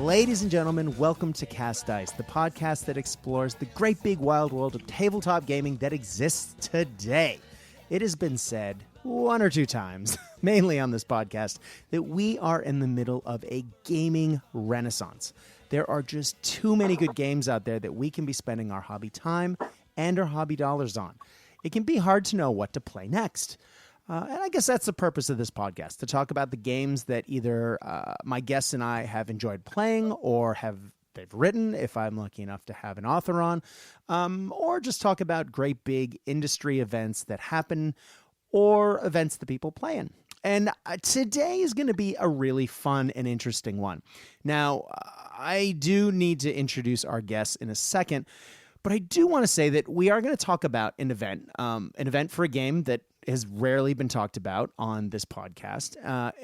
Ladies and gentlemen, welcome to Cast Dice, the podcast that explores the great big wild world of tabletop gaming that exists today. It has been said one or two times, mainly on this podcast, that we are in the middle of a gaming renaissance. There are just too many good games out there that we can be spending our hobby time and our hobby dollars on. It can be hard to know what to play next. And I guess that's the purpose of this podcast, to talk about the games that either my guests and I have enjoyed playing or they've written, if I'm lucky enough to have an author on, or just talk about great big industry events that happen or events that people play in. And today is going to be a really fun and interesting one. Now, I do need to introduce our guests in a second, but I do want to say that we are going to talk about an event for a game that has rarely been talked about on this podcast,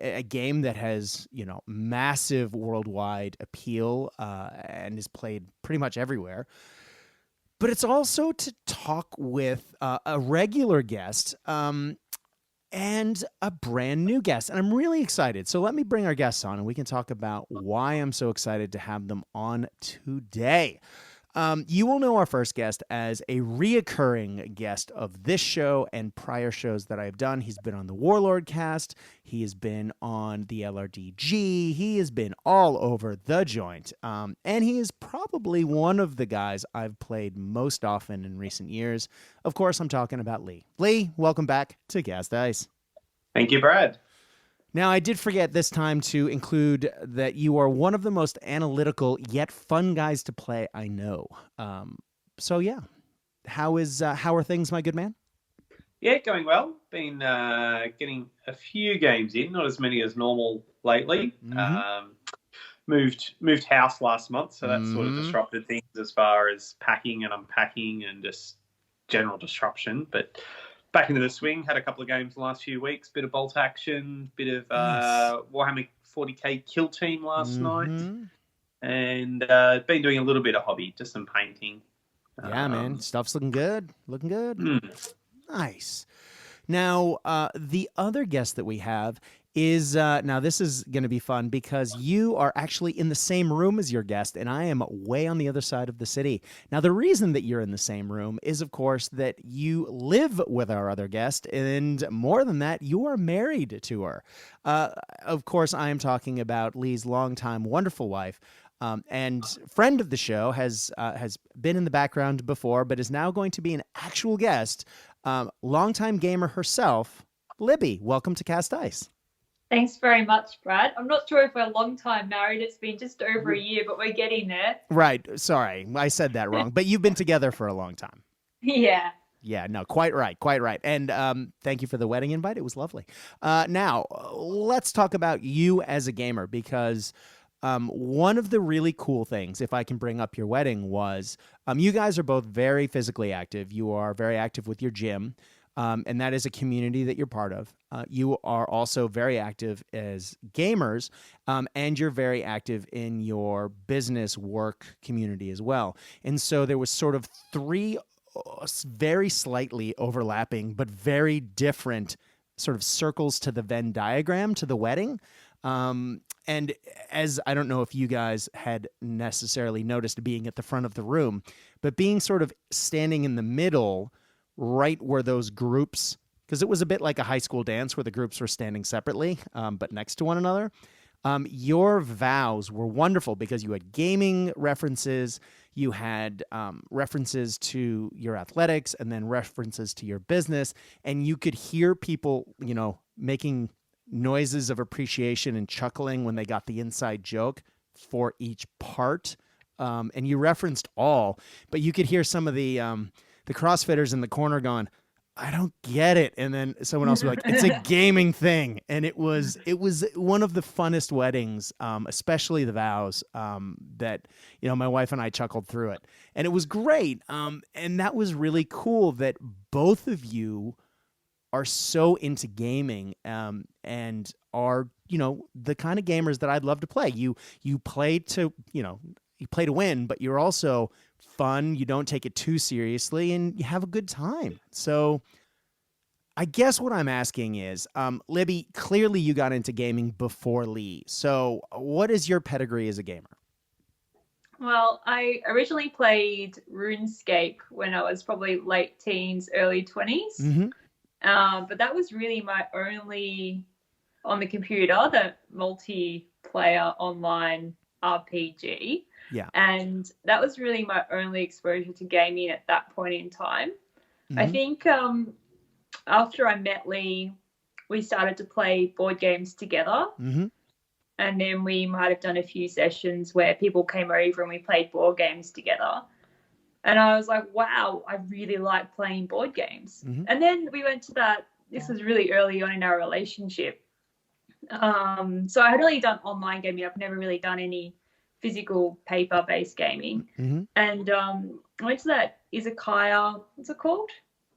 a game that has, massive worldwide appeal and is played pretty much everywhere. But it's also to talk with a regular guest and a brand new guest. And I'm really excited. So let me bring our guests on and we can talk about why I'm so excited to have them on today. You will know our first guest as a reoccurring guest of this show and prior shows that I've done. He's been on the Warlord cast. He has been on the LRDG. He has been all over the joint. And he is probably one of the guys I've played most often in recent years. Of course, I'm talking about Leigh. Leigh, welcome back to Cast Dice. Thank you, Brad. Now, I did forget this time to include that you are one of the most analytical yet fun guys to play I know. So, yeah. How are things, my good man? Yeah, going well. Been getting a few games in, not as many as normal lately. Mm-hmm. Moved house last month, so that sort of disrupted things as far as packing and unpacking and just general disruption. But back into the swing, had a couple of games the last few weeks, bit of bolt action, bit of Warhammer 40k Kill Team last night, and been doing a little bit of hobby, just some painting. Yeah, man, stuff's looking good. Nice. Now, the other guest that we have is, now this is going to be fun because you are actually in the same room as your guest and I am way on the other side of the city. Now, the reason that you're in the same room is, of course, that you live with our other guest, and more than that, you are married to her. Of course, I am talking about Leigh's longtime wonderful wife, and friend of the show, has been in the background before, but is now going to be an actual guest, longtime gamer herself, Libby. Welcome to Cast Dice. Thanks very much, Brad. I'm not sure if we're a long time married. It's been just over a year, but we're getting there. Right. Sorry, I said that wrong. But you've been together for a long time. Yeah. Yeah, no, quite right. And thank you for the wedding invite. It was lovely. Now, let's talk about you as a gamer, because one of the really cool things, if I can bring up your wedding, was you guys are both very physically active. You are very active with your gym. And that is a community that you're part of. You are also very active as gamers, and you're very active in your business work community as well. And so there was sort of three very slightly overlapping but very different sort of circles to the Venn diagram to the wedding. And as I don't know if you guys had necessarily noticed being at the front of the room, but being sort of standing in the middle, right where those groups, because it was a bit like a high school dance where the groups were standing separately, but next to one another. Your vows were wonderful because you had gaming references, you had references to your athletics, and then references to your business, and you could hear people, making noises of appreciation and chuckling when they got the inside joke for each part. And you referenced all, but you could hear some of the CrossFitters in the corner going, I don't get it. And then someone else would be like, it's a gaming thing. And it was one of the funnest weddings, especially the vows, that, my wife and I chuckled through it. And it was great. And that was really cool that both of you are so into gaming, and are, the kind of gamers that I'd love to play. You play to, you play to win, but you're also fun, you don't take it too seriously, and you have a good time. So I guess what I'm asking is, Libby, clearly you got into gaming before Leigh. So what is your pedigree as a gamer? Well, I originally played RuneScape when I was probably late teens, early 20s. Mm-hmm. But that was really my only, on the computer, the multiplayer online RPG. Yeah. And that was really my only exposure to gaming at that point in time. Mm-hmm. I think after I met Leigh, we started to play board games together. Mm-hmm. And then we might have done a few sessions where people came over and we played board games together. And I was like, wow, I really like playing board games. Mm-hmm. And then we went to that. This was really early on in our relationship. So I had only done online gaming. I've never really done any physical paper-based gaming. Mm-hmm. And I went to that izakaya, what's it called?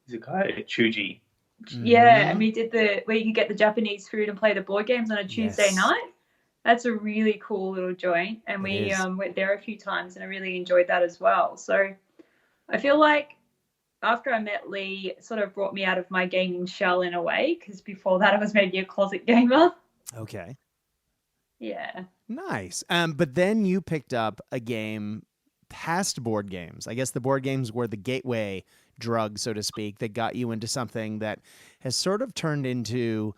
Izakaya, Chuji. Mm-hmm. Yeah, and we did where you could get the Japanese food and play the board games on a Tuesday night. That's a really cool little joint, and we went there a few times, and I really enjoyed that as well. So I feel like after I met Leigh, it sort of brought me out of my gaming shell in a way, because before that I was maybe a closet gamer. Okay. Yeah. Nice. But then you picked up a game past board games. I guess the board games were the gateway drug, so to speak, that got you into something that has sort of turned into,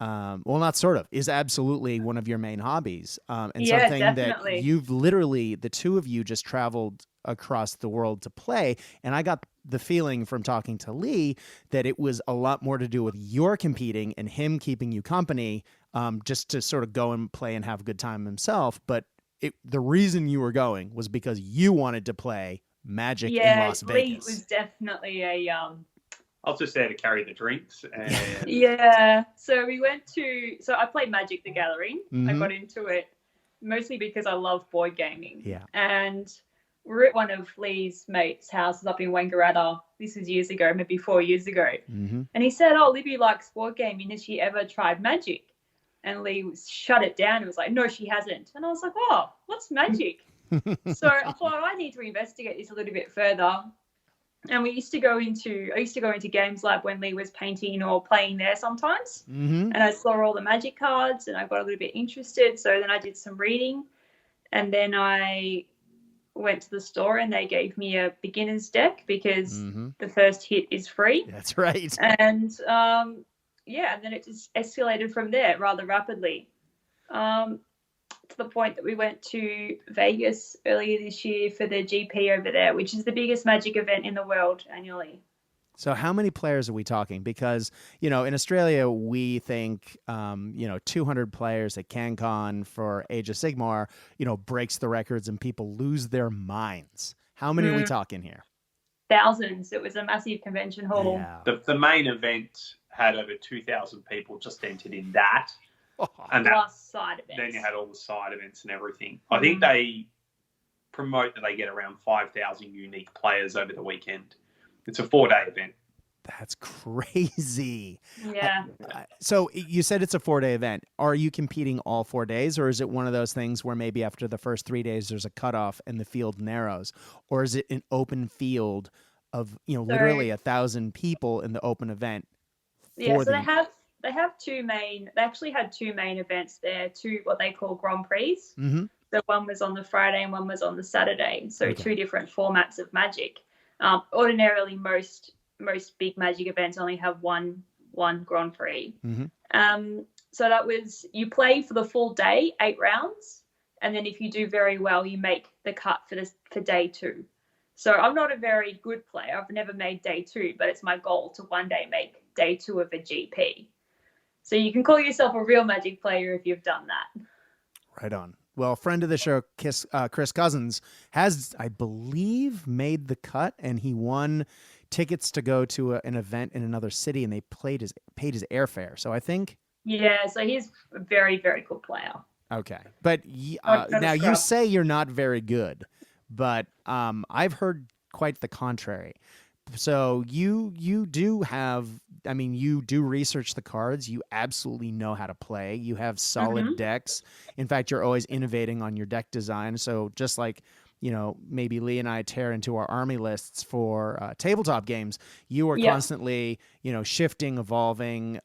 not sort of, is absolutely one of your main hobbies. And something definitely. that you've literally, the two of you just traveled across the world to play. And I got the feeling from talking to Leigh that it was a lot more to do with your competing and him keeping you company, just to sort of go and play and have a good time himself. But the reason you were going was because you wanted to play Magic in Las Vegas. Leigh was definitely a I was just there to carry the drinks. And yeah. So I played Magic the Gathering. Mm-hmm. I got into it mostly because I love board gaming. Yeah. And we're at one of Leigh's mates' houses up in Wangaratta. This was years ago, maybe 4 years ago. Mm-hmm. And he said, "Oh, Libby likes board gaming. Has she ever tried Magic?" And Leigh shut it down and was like, "No, she hasn't." And I was like, "Oh, what's Magic?" So I thought I need to investigate this a little bit further. And I used to go into Games Lab when Leigh was painting or playing there sometimes. Mm-hmm. And I saw all the Magic cards and I got a little bit interested. So then I did some reading, and then I went to the store and they gave me a beginner's deck because the first hit is free. That's right. And and then it just escalated from there rather rapidly. To the point that we went to Vegas earlier this year for the GP over there, which is the biggest Magic event in the world annually. So how many players are we talking? Because, in Australia, we think, 200 players at CanCon for Age of Sigmar, breaks the records and people lose their minds. How many are we talking here? Thousands. It was a massive convention hall. Yeah. The main event had over 2,000 people just entered in that. And plus side events. Then you had all the side events and everything. I think they promote that they get around 5,000 unique players over the weekend. It's a 4-day event. That's crazy. Yeah. So you said it's a 4-day event. Are you competing all 4 days, or is it one of those things where maybe after the first 3 days there's a cutoff and the field narrows? Or is it an open field of, literally 1,000 people in the open event? Yeah, so they actually had two main events there, two what they call Grand Prix. Mm-hmm. So one was on the Friday and one was on the Saturday. So two different formats of Magic. Ordinarily, most big Magic events only have one Grand Prix. Mm-hmm. So that was, you play for the full day, 8 rounds, and then if you do very well, you make the cut for day 2. So I'm not a very good player. I've never made day 2, but it's my goal to one day make day 2 of a GP. So you can call yourself a real Magic player if you've done that. Right on. Well, a friend of the show, Chris Cousins, has, I believe, made the cut, and he won tickets to go to an event in another city, and they paid his airfare. So I think... Yeah, so he's a very, very good player. Okay. But now you say you're not very good, but I've heard quite the contrary. So you do have, you do research the cards. You absolutely know how to play. You have solid decks. In fact, you're always innovating on your deck design. So just like, maybe Leigh and I tear into our army lists for tabletop games, you are constantly, shifting, evolving,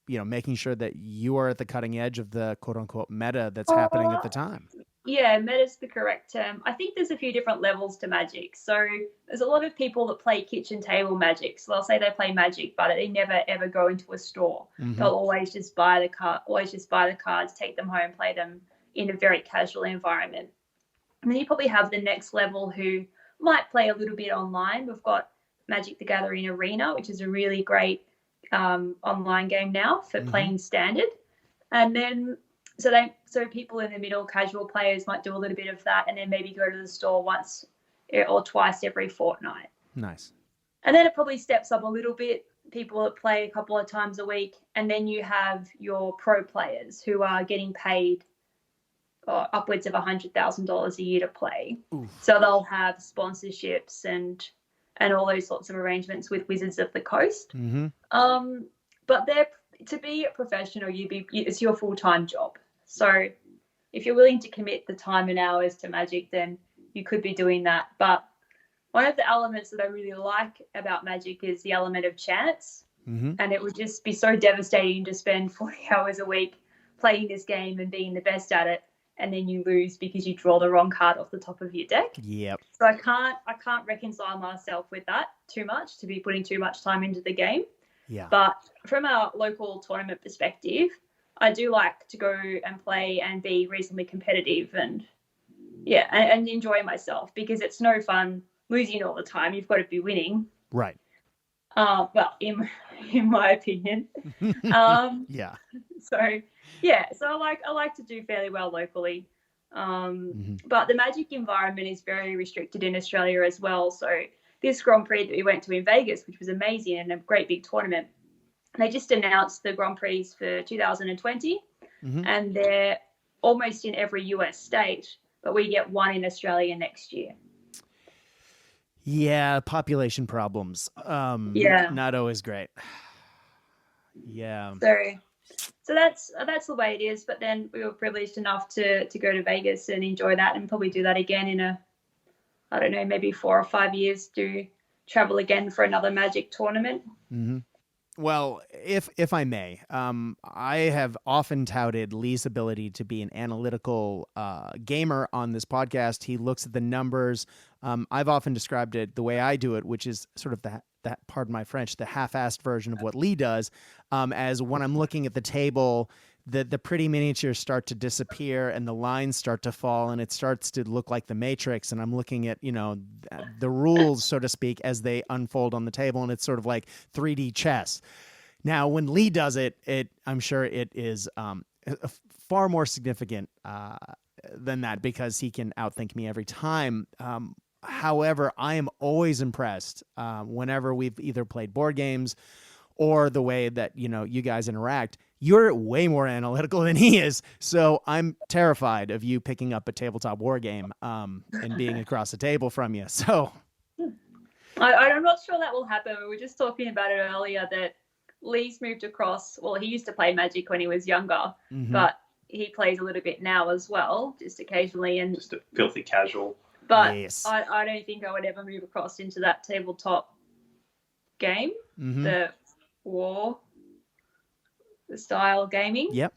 making sure that you are at the cutting edge of the quote unquote meta that's happening at the time. Yeah, meta's the correct term. I think there's a few different levels to Magic. So there's a lot of people that play kitchen table Magic. So they'll say they play Magic, but they never ever go into a store. Mm-hmm. They'll always just buy the cards, take them home, play them in a very casual environment. And then you probably have the next level who might play a little bit online. We've got Magic the Gathering Arena, which is a really great online game now for playing standard. And then so people in the middle, casual players, might do a little bit of that and then maybe go to the store once or twice every fortnight. Nice. And then it probably steps up a little bit, people that play a couple of times a week. And then you have your pro players who are getting paid upwards of $100,000 a year to play. Oof. So they'll have sponsorships and all those sorts of arrangements with Wizards of the Coast. Mm-hmm. But to be a professional, it's your full-time job. So if you're willing to commit the time and hours to Magic, then you could be doing that. But one of the elements that I really like about Magic is the element of chance. Mm-hmm. And it would just be so devastating to spend 40 hours a week playing this game and being the best at it, and then you lose because you draw the wrong card off the top of your deck. Yep. So I can't reconcile myself with that too much, to be putting too much time into the game. Yeah. But from a local tournament perspective, I do like to go and play and be reasonably competitive and enjoy myself, because it's no fun losing all the time. You've got to be winning. Right. Well, in my opinion. Yeah. So I like to do fairly well locally. But the Magic environment is very restricted in Australia as well. So this Grand Prix that we went to in Vegas, which was amazing and a great big tournament, they just announced the Grand Prix for 2020, and they're almost in every US state, but we get one in Australia next year. Yeah, population problems. Not always great. Yeah. So that's the way it is. But then we were privileged enough to go to Vegas and enjoy that, and probably do that again in maybe 4 or 5 years, to travel again for another Magic tournament. Mm-hmm. Well, if I may, I have often touted Leigh's ability to be an analytical gamer on this podcast. He looks at the numbers. I've often described it the way I do it, which is sort of that, pardon my French, the half-assed version of what Leigh does, as when I'm looking at the table, the pretty miniatures start to disappear and the lines start to fall and it starts to look like the Matrix, and I'm looking at, the rules, so to speak, as they unfold on the table, and it's sort of like 3D chess. Now, when Leigh does it, I'm sure it is far more significant than that, because he can outthink me every time. However, I am always impressed whenever we've either played board games or the way that, you guys interact. You're way more analytical than he is. So I'm terrified of you picking up a tabletop war game and being across the table from you. So I'm not sure that will happen. We were just talking about it earlier that Leigh's moved across. Well, he used to play Magic when he was younger, but he plays a little bit now as well, just occasionally. And just a filthy casual. But yes. I don't think I would ever move across into that tabletop game, the war style gaming. Yep.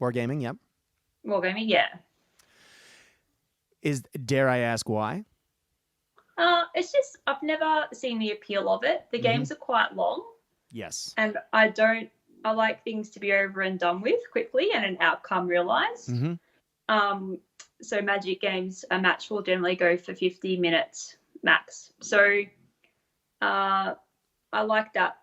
Wargaming, yep. Wargaming, yeah. Dare I ask why? It's just, I've never seen the appeal of it. The games are quite long. Yes. And I like things to be over and done with quickly and an outcome realized. So Magic games, a match will generally go for 50 minutes max. So I like that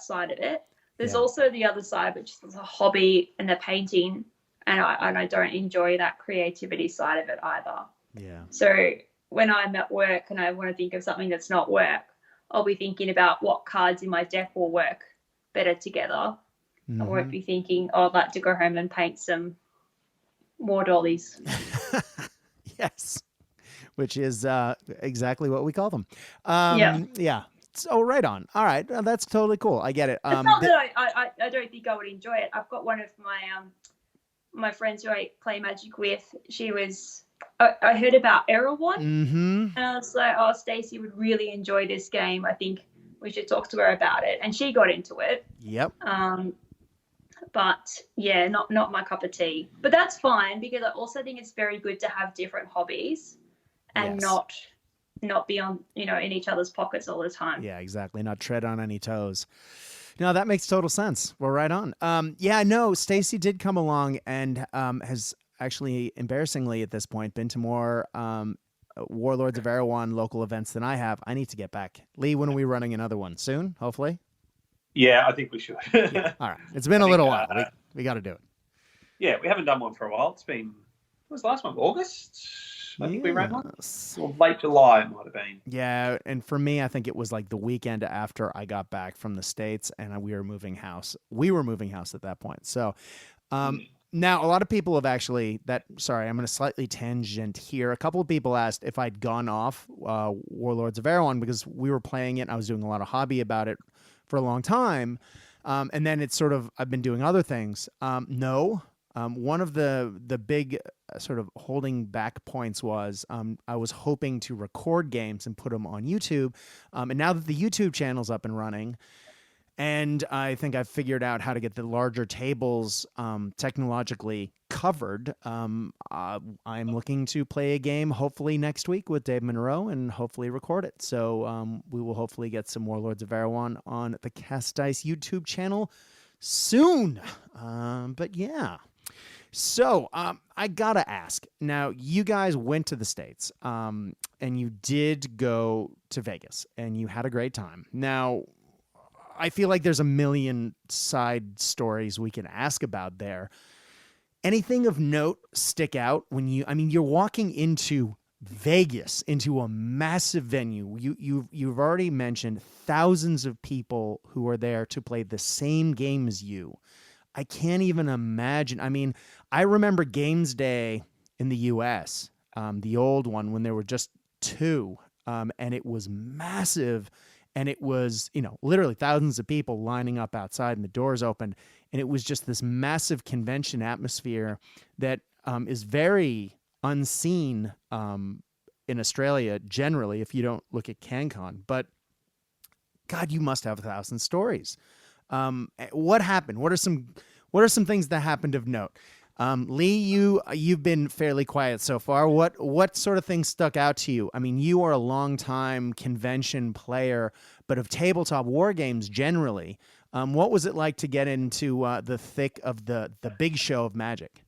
side of it. There's also the other side, which is a hobby and the painting, and I don't enjoy that creativity side of it either. Yeah. So when I'm at work and I want to think of something that's not work, I'll be thinking about what cards in my deck will work better together. I won't be thinking, I'd like to go home and paint some more dollies. Yes, which is exactly what we call them. Yeah. So right on. All right, that's totally cool. I get it. It's not that I don't think I would enjoy it. I've got one of my friends who I play Magic with. I heard about Erewhon, and I was like, oh, Stacey would really enjoy this game. I think we should talk to her about it. And she got into it. Yep. But yeah, not my cup of tea. But that's fine, because I also think it's very good to have different hobbies and Yes. not be on, in each other's pockets all the time. Yeah, exactly. Not tread on any toes. No, that makes total sense. We're right on. Yeah, no, Stacy did come along and has actually, embarrassingly at this point, been to more Warlords of Erewhon local events than I have. I need to get back. Leigh, when are we running another one? Soon, hopefully? Yeah, I think we should. Yeah. All right. It's been a little while. We got to do it. Yeah, we haven't done one for a while. What was the last one? August? I think we ran one. Or late July it might have been. Yeah, and for me, I think it was like the weekend after I got back from the States, and we were moving house. We were moving house at that point. So now a lot of people have actually sorry, I'm going to slightly tangent here. A couple of people asked if I'd gone off Warlords of Erewhon because we were playing it and I was doing a lot of hobby about it for a long time. And then it's sort of, I've been doing other things. No. One of the big sort of holding back points was I was hoping to record games and put them on YouTube. And now that the YouTube channel's up and running, and I think I've figured out how to get the larger tables technologically covered, I'm looking to play a game hopefully next week with Dave Monroe and hopefully record it. So we will hopefully get some Warlords of Erewhon on the Cast Dice YouTube channel soon. But yeah. So I gotta ask. Now, you guys went to the States, and you did go to Vegas, and you had a great time. Now, I feel like there's a million side stories we can ask about there. Anything of note stick out when you're walking into Vegas, into a massive venue. You've already mentioned thousands of people who are there to play the same game as you. I can't even imagine. I mean, I remember Games Day in the US, the old one, when there were just two, and it was massive, and it was, literally thousands of people lining up outside and the doors open, and it was just this massive convention atmosphere that is very unseen in Australia generally, if you don't look at CanCon. But God, you must have 1,000 stories. What happened? What are some things that happened of note? Leigh, you've been fairly quiet so far. What sort of things stuck out to you? I mean, you are a longtime convention player, but of tabletop war games generally. What was it like to get into the thick of the big show of Magic?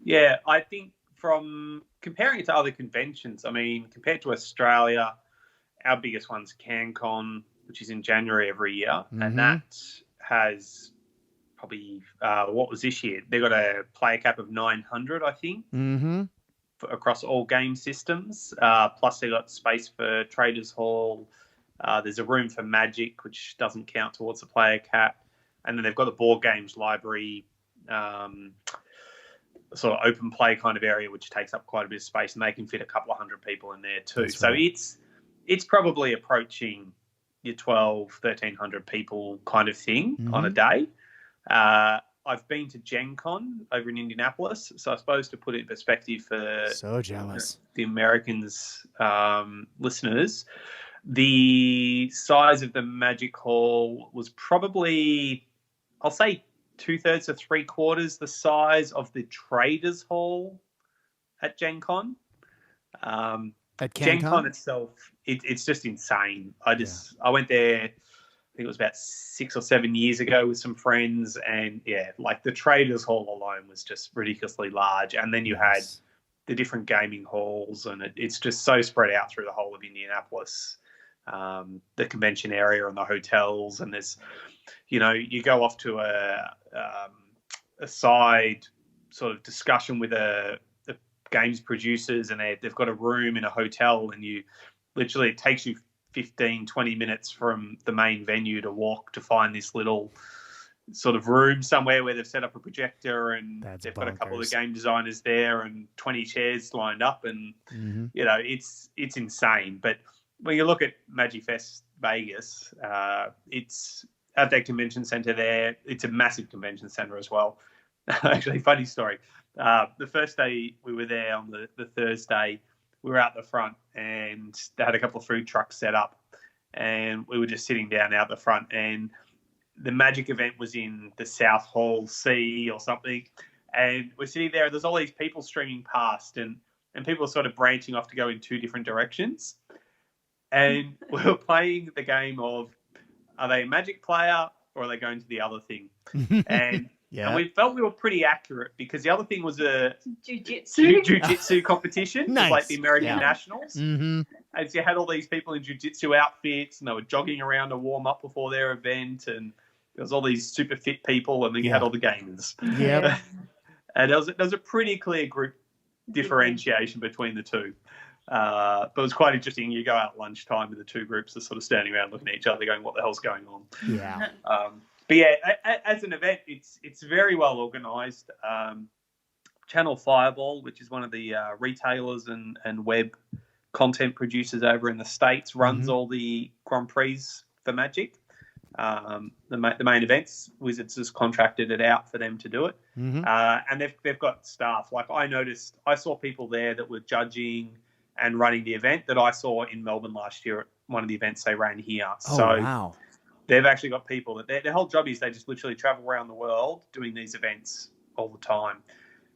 Yeah, I think from comparing it to other conventions, I mean, compared to Australia, our biggest one's CanCon, which is in January every year, and that has probably what was this year? They got a player cap of 900, I think, across all game systems. Plus, they got space for Traders Hall. There's a room for Magic, which doesn't count towards the player cap, and then they've got the board games library, sort of open play kind of area, which takes up quite a bit of space, and they can fit a couple of hundred people in there too. That's right. So it's probably approaching your 1,300 people kind of thing on a day. I've been to Gen Con over in Indianapolis, so I suppose to put it in perspective for so jealous the Americans listeners, the size of the Magic Hall was probably, I'll say, 2/3 to 3/4 the size of the Traders Hall at Gen Con. At Gen Con itself, it's just insane. I went there, I think it was about 6 or 7 years ago with some friends, and yeah, like the Traders Hall alone was just ridiculously large. And then you had the different gaming halls, and it's just so spread out through the whole of Indianapolis, the convention area and the hotels. And there's, you go off to a side sort of discussion with the games producers, and they've got a room in a hotel, and it takes you 15, 20 minutes from the main venue to walk to find this little sort of room somewhere where they've set up a projector, and they've got a couple of the game designers there and 20 chairs lined up, and it's insane. But when you look at Magifest Vegas, it's at that convention center there. It's a massive convention center as well. Actually, funny story. The first day we were there, on the Thursday, we were out the front, and they had a couple of food trucks set up, and we were just sitting down out the front, and the Magic event was in the South Hall C or something, and we're sitting there. There's all these people streaming past, and people are sort of branching off to go in two different directions. And we were playing the game of, are they a Magic player or are they going to the other thing? And we felt we were pretty accurate because the other thing was a jiu-jitsu competition. Nice. It was like the American Nationals. Mm-hmm. And so you had all these people in jiu-jitsu outfits and they were jogging around to warm up before their event, and there was all these super fit people, and then you had all the gamers. Yeah. And there was a pretty clear group differentiation between the two. But it was quite interesting. You go out at lunchtime and the two groups are sort of standing around looking at each other going, what the hell's going on? Yeah. But yeah, as an event, it's very well organised. Channel Fireball, which is one of the retailers and web content producers over in the States, runs all the Grand Prix for Magic. The main events, Wizards has contracted it out for them to do it. And they've got staff. Like I saw people there that were judging and running the event that I saw in Melbourne last year at one of the events they ran here. Wow. They've actually got people that their whole job is they just literally travel around the world doing these events all the time.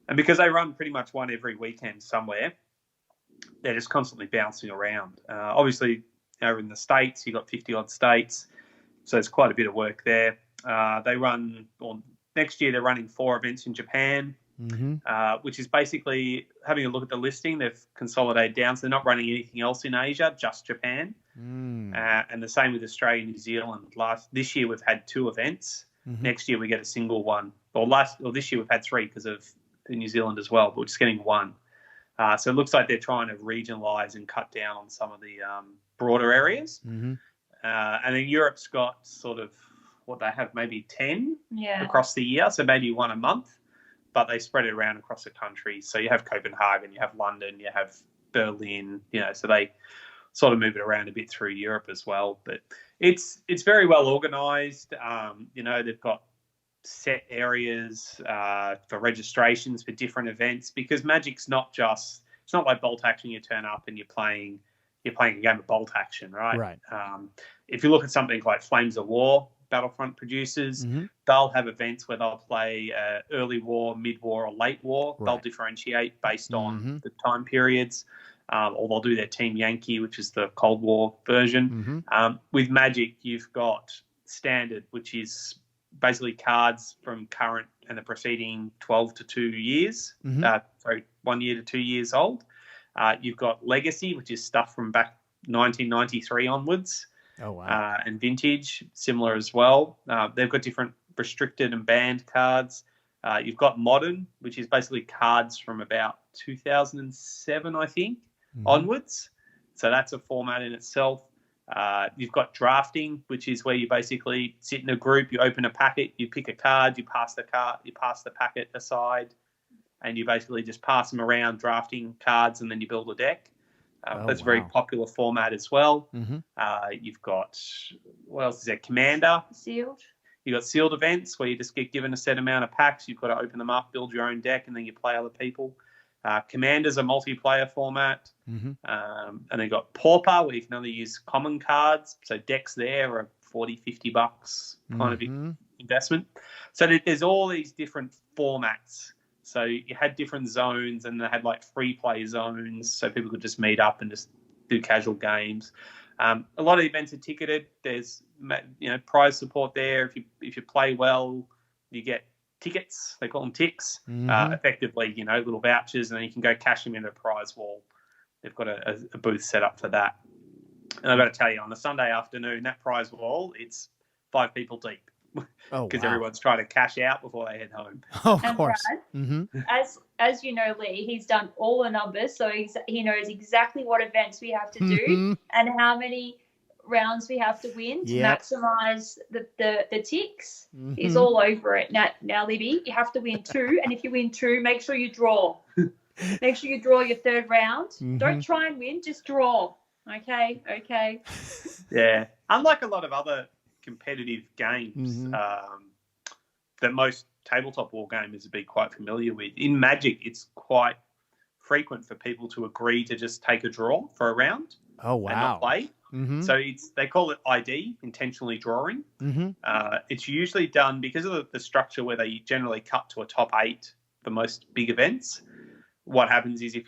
And because they run pretty much one every weekend somewhere, they're just constantly bouncing around. Obviously, over in the States, you've got 50-odd states, so there's quite a bit of work there. Next year they're running 4 events in Japan, which is basically, having a look at the listing, they've consolidated down, so they're not running anything else in Asia, just Japan. And the same with Australia and New Zealand. This year we've had 2 events. Next year we get a single one. Or this year we've had 3 because of New Zealand as well, but we're just getting 1. So it looks like they're trying to regionalise and cut down on some of the broader areas. And then Europe's got sort of what they have, maybe 10 across the year, so maybe 1 a month, but they spread it around across the country. So you have Copenhagen, you have London, you have Berlin, so they sort of move it around a bit through Europe as well. But it's very well organised. They've got set areas for registrations for different events, because Magic's it's not like bolt action. You turn up and you're playing a game of bolt action, right? Right. If you look at something like Flames of War, Battlefront producers, they'll have events where they'll play early war, mid-war, or late war. Right. They'll differentiate based on the time periods, or they'll do their Team Yankee, which is the Cold War version. With Magic, you've got Standard, which is basically cards from current and the preceding 12 to 2 years, 1 year to 2 years old. You've got Legacy, which is stuff from back 1993 onwards. Oh, wow. And Vintage, similar as well. They've got different restricted and banned cards. You've got Modern, which is basically cards from about 2007, I think, onwards. So that's a format in itself. You've got Drafting, which is where you basically sit in a group, you open a packet, you pick a card, you pass the packet aside, and you basically just pass them around, drafting cards, and then you build a deck. That's a very popular format as well. You've got, what else is there? Commander. Sealed. You've got sealed events where you just get given a set amount of packs. You've got to open them up, build your own deck, and then you play other people. Commander's a multiplayer format. And then you've got Pauper, where you can only use common cards. So decks there are $40, $50 kind of investment. So there's all these different formats. So you had different zones, and they had like free play zones, so people could just meet up and just do casual games. A lot of the events are ticketed. There's prize support there. If you play well, you get tickets. They call them ticks. Effectively, little vouchers, and then you can go cash them into a prize wall. They've got a booth set up for that. And I've got to tell you, on a Sunday afternoon, that prize wall, it's 5 people deep. Because everyone's trying to cash out before they head home. Oh, of course. Brad, as you know, Leigh, he's done all the numbers, so he knows exactly what events we have to do and how many rounds we have to win to maximize the ticks. He's all over it. Now, Libby, you have to win 2, and if you win 2, make sure you draw. Make sure you draw your 3rd round. Don't try and win, just draw. Okay. Yeah. Unlike a lot of other competitive games that most tabletop war gamers would be quite familiar with, in Magic it's quite frequent for people to agree to just take a draw for a round and not play. So they call it ID, intentionally drawing. It's usually done because of the structure where they generally cut to a top 8 for most big events. What happens is if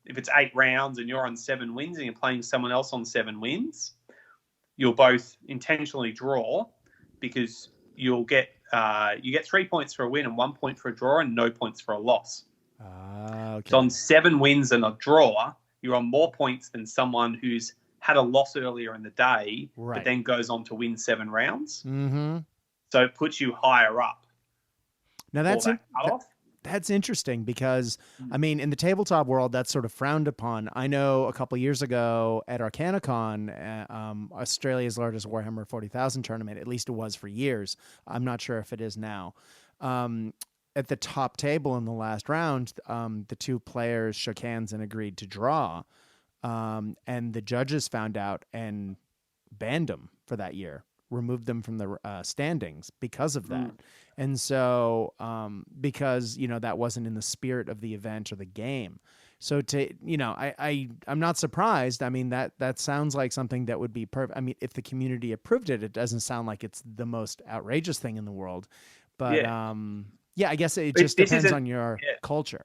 it's 8 rounds and you're on 7 wins and you're playing someone else on 7 wins, you'll both intentionally draw because you get 3 points for a win and 1 point for a draw and no points for a loss. Okay. So on 7 wins and a draw, you're on more points than someone who's had a loss earlier in the day, but then goes on to win 7 rounds. So it puts you higher up. Now that's interesting because, I mean, in the tabletop world, that's sort of frowned upon. I know a couple of years ago at ArcanaCon, Australia's largest Warhammer 40,000 tournament, at least it was for years. I'm not sure if it is now. At the top table in the last round, the 2 players shook hands and agreed to draw. And the judges found out and banned them for that year, removed them from the standings because of that. And so, because, that wasn't in the spirit of the event or the game. So I'm not surprised. I mean, that sounds like something that would be perfect. I mean, if the community approved it, it doesn't sound like it's the most outrageous thing in the world, but, I guess it just depends on your culture.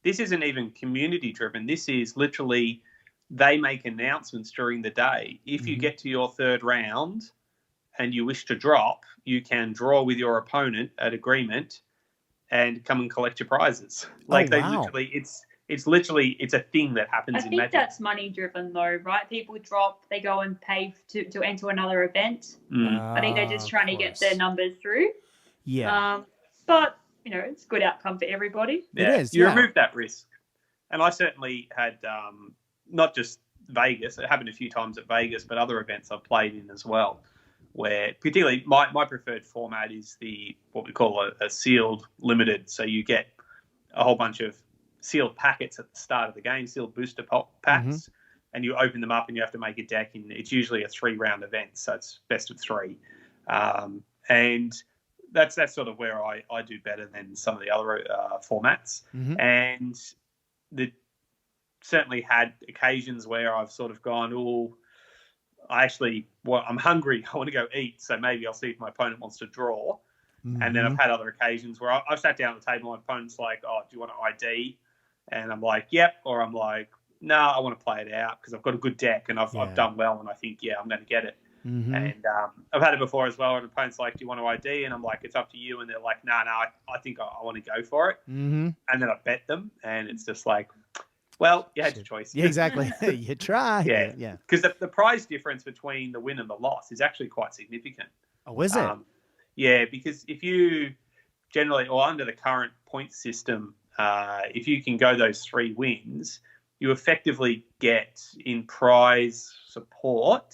This isn't even community driven. This is literally, they make announcements during the day. If you get to your 3rd round and you wish to drop, you can draw with your opponent at agreement and come and collect your prizes. It's a thing that happens in Magic. I think that's money driven though, right? People drop, they go and pay to enter another event. I think they're just trying to get their numbers through. Yeah. But, it's a good outcome for everybody. Yeah. It is. You remove that risk. And I certainly had, not just Vegas, it happened a few times at Vegas, but other events I've played in as well, where particularly my preferred format is what we call a sealed limited. So you get a whole bunch of sealed packets at the start of the game, sealed booster packs, and you open them up and you have to make a deck. And it's usually a 3-round event, so it's best of 3. And that's sort of where I do better than some of the other formats. And certainly had occasions where I've sort of gone, I'm hungry, I want to go eat, so maybe I'll see if my opponent wants to draw. And then I've had other occasions where I've sat down at the table and my opponent's like, do you want an ID? And I'm like, yep. Or I'm like, no, I want to play it out because I've got a good deck and I've done well and I think, I'm going to get it. And I've had it before as well. And the opponent's like, do you want to ID? And I'm like, it's up to you. And they're like, no, I think I want to go for it. And then I bet them. And it's just like, well, you had your choice. Yeah, exactly. You try. Yeah. Because the prize difference between the win and the loss is actually quite significant. Oh, is it? Yeah, because if you generally, or under the current point system, if you can go those 3 wins, you effectively get in prize support.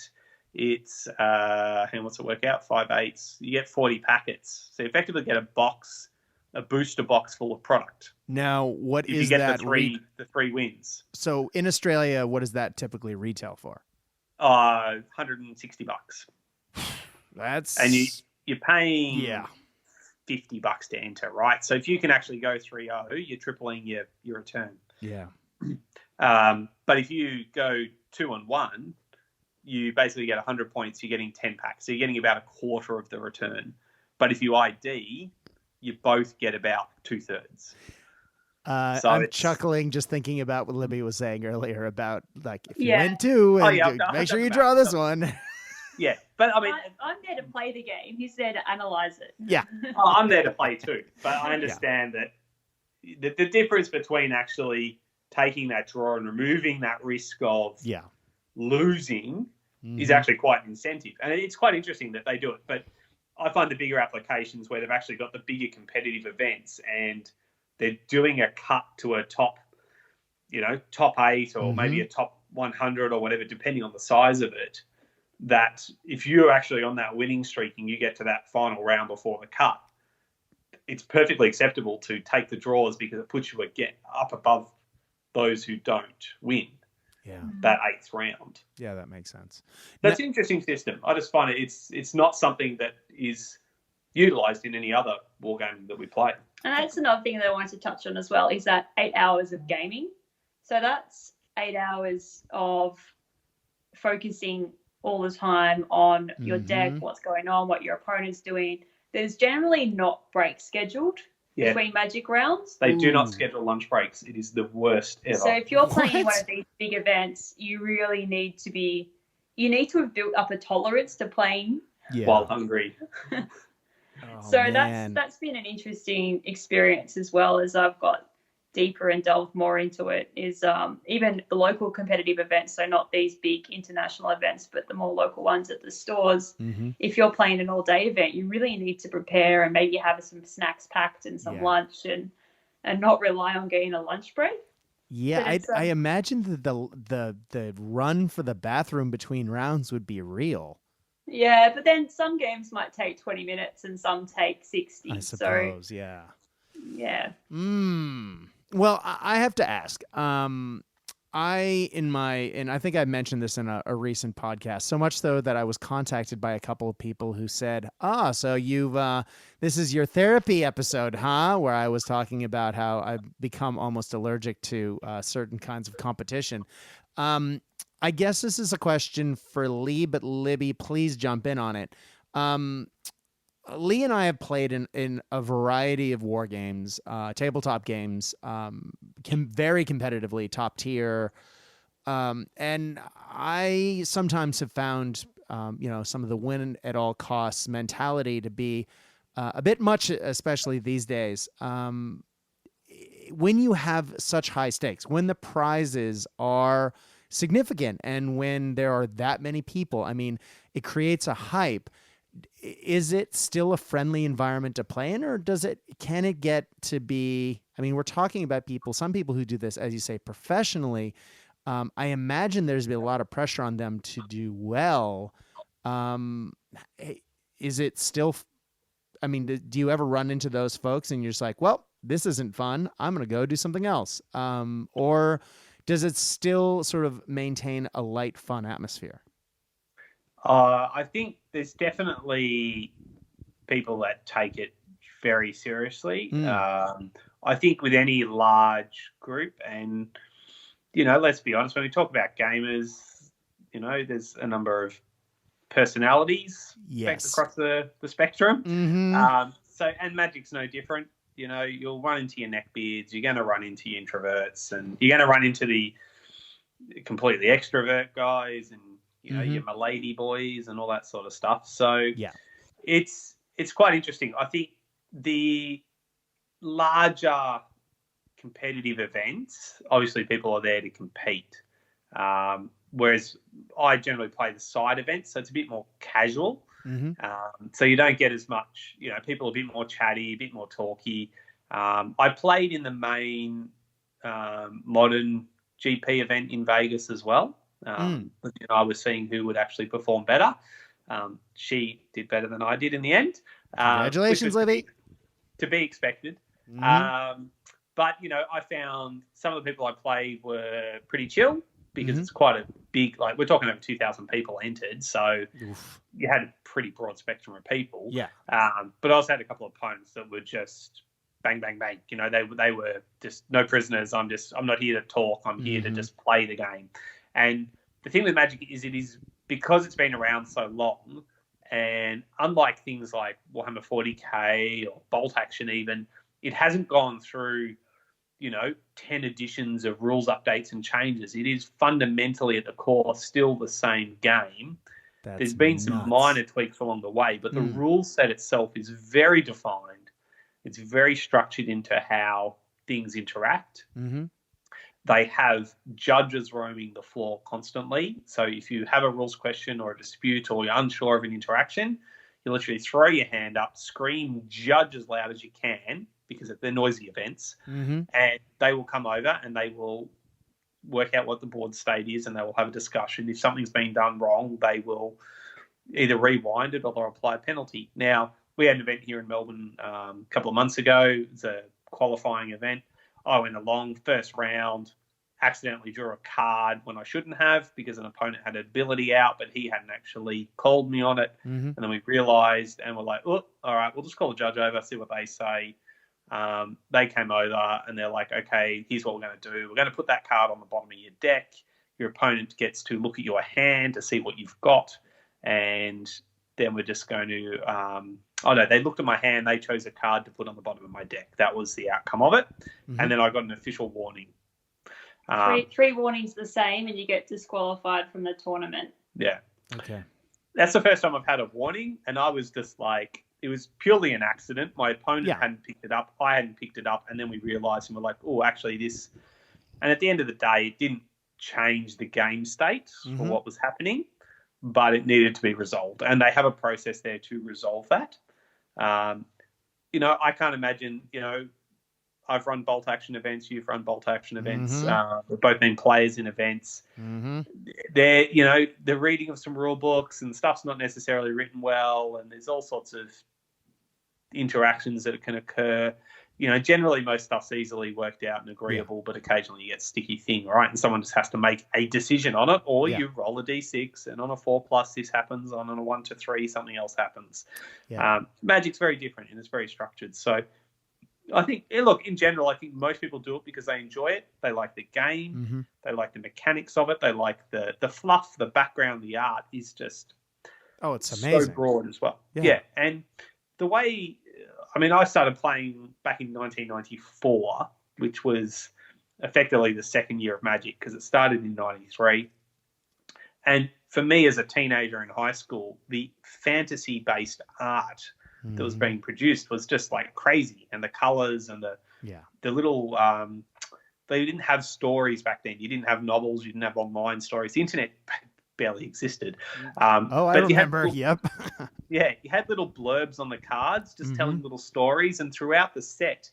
It's what's it work out? 5 8s. You get 40 packets, so you effectively get a booster box full of product. Now, what if is you get that? The 3 wins. So in Australia, what does that typically retail for? $160. That's and you're paying $50 to enter, right? So if you can actually go 3-0, you're tripling your return. Yeah. But if you go 2-1, you basically get 100 points. You're getting 10 packs, so you're getting about a quarter of the return. But if you ID, you both get about 2/3. So I'm chuckling just thinking about what Libby was saying earlier about like if you win 2, and make sure you draw this one. Yeah, but I mean, I'm there to play the game. He's there to analyze it. Yeah, I'm there to play too. But I understand that the difference between actually taking that draw and removing that risk of losing is actually quite an incentive, and it's quite interesting that they do it. But I find the bigger applications where they've actually got the bigger competitive events and they're doing a cut to a top 8 or maybe a top 100 or whatever, depending on the size of it. That if you're actually on that winning streak and you get to that final round before the cut, it's perfectly acceptable to take the draws because it puts you up above those who don't win that 8th round. Yeah, that makes sense. That's an interesting system. I just find it's not something that is utilised in any other war game that we play. And that's another thing that I wanted to touch on as well, is that 8 hours of gaming. So that's 8 hours of focusing all the time on your deck, what's going on, what your opponent's doing. There's generally not breaks scheduled between Magic rounds. They do not schedule lunch breaks. It is the worst ever. So if you're playing one of these big events, you really need to have built up a tolerance to playing while hungry. That's been an interesting experience as well, as I've got deeper and delved more into it, is even the local competitive events, so not these big international events, but the more local ones at the stores. If you're playing an all-day event, you really need to prepare and maybe have some snacks packed and some lunch and not rely on getting a lunch break. Yeah, I imagine that the run for the bathroom between rounds would be real. Yeah, but then some games might take 20 minutes and some take 60. I suppose, so, yeah. Yeah. Well, I have to ask. I think I mentioned this in a recent podcast, so much so that I was contacted by a couple of people who said, so this is your therapy episode, huh? Where I was talking about how I've become almost allergic to certain kinds of competition. I guess this is a question for Leigh, but Libby, please jump in on it. Leigh and I have played in a variety of war games, tabletop games, very competitively, top tier. And I sometimes have found, some of the win at all costs mentality to be a bit much, especially these days. When you have such high stakes, when the prizes are significant and when there are that many people, I mean, it creates a hype. Is it still a friendly environment to play in, or can it get to be, I mean, we're talking about some people who do this, as you say, professionally. I imagine there's been a lot of pressure on them to do well. Is it still, I mean, do you ever run into those folks and you're just like, well, this isn't fun, I'm going to go do something else? Or does it still sort of maintain a light, fun atmosphere? I think there's definitely people that take it very seriously. I think with any large group, and, let's be honest, when we talk about gamers, there's a number of personalities across the spectrum. And Magic's no different. You'll run into your neckbeards, you're going to run into your introverts, and you're going to run into the completely extrovert guys, and your milady boys and all that sort of stuff. So it's quite interesting. I think the larger competitive events, obviously people are there to compete. Whereas I generally play the side events, so it's a bit more casual. So you don't get as much, people are a bit more chatty, a bit more talky. I played in the main modern GP event in Vegas as well. I was seeing who would actually perform better. She did better than I did in the end. Congratulations, Libby. To be expected. But, I found some of the people I played were pretty chill because it's quite a big, we're talking over 2,000 people entered. So you had a pretty broad spectrum of people. Yeah. But I also had a couple of opponents that were just bang, bang, bang. They were just no prisoners. I'm not here to talk. I'm here to just play the game. And the thing with Magic is it is because it's been around so long, and unlike things like Warhammer 40k or Bolt Action even, it hasn't gone through, 10 editions of rules updates and changes. It is fundamentally at the core still the same game. There's been some minor tweaks along the way, but the rule set itself is very defined. It's very structured into how things interact. They have judges roaming the floor constantly. So if you have a rules question or a dispute or you're unsure of an interaction, you literally throw your hand up, scream judge as loud as you can, because they're noisy events, and they will come over and they will work out what the board state is and they will have a discussion. If something's been done wrong, they will either rewind it or they'll apply a penalty. Now, we had an event here in Melbourne a couple of months ago. It's a qualifying event. I went along, first round, accidentally drew a card when I shouldn't have because an opponent had an ability out, but he hadn't actually called me on it. And then we realised and we're like, oh, all right, we'll just call the judge over, see what they say. They came over and they're like, okay, here's what we're going to do. We're going to put that card on the bottom of your deck. your opponent gets to look at your hand to see what you've got, and then we're just going to they looked at my hand, they chose a card to put on the bottom of my deck. That was the outcome of it. And then I got an official warning. Three warnings the same, and you get disqualified from the tournament. Yeah. Okay. That's the first time I've had a warning, and I was just like, it was purely an accident. My opponent hadn't picked it up. I hadn't picked it up, and then we realised, and we're like, oh, actually this... And at the end of the day, it didn't change the game state for what was happening, but it needed to be resolved. And they have a process there to resolve that. I can't imagine, I've run bolt action events, you've run bolt action events. We've both been players in events. They're, the reading of some rule books and stuff's not necessarily written well, and there's all sorts of interactions that can occur. Generally most stuff's easily worked out and agreeable, but occasionally you get a sticky thing, right? And someone just has to make a decision on it, or you roll a d6, and on a 4+ this happens, on a 1 to 3 something else happens. Magic's very different and it's very structured. So I think, look, in general, I think most people do it because they enjoy it. They like the game. They like the mechanics of it. They like the fluff, the background, the art is just it's amazing. So broad as well. Yeah. And the way, I started playing back in 1994, which was effectively the second year of Magic because it started in 93. And for me as a teenager in high school, the fantasy-based art that was being produced was just like crazy, and the colors and the little they didn't have stories back then. You didn't have novels, you didn't have online stories. The internet barely existed. I remember. You had little blurbs on the cards just telling little stories, and throughout the set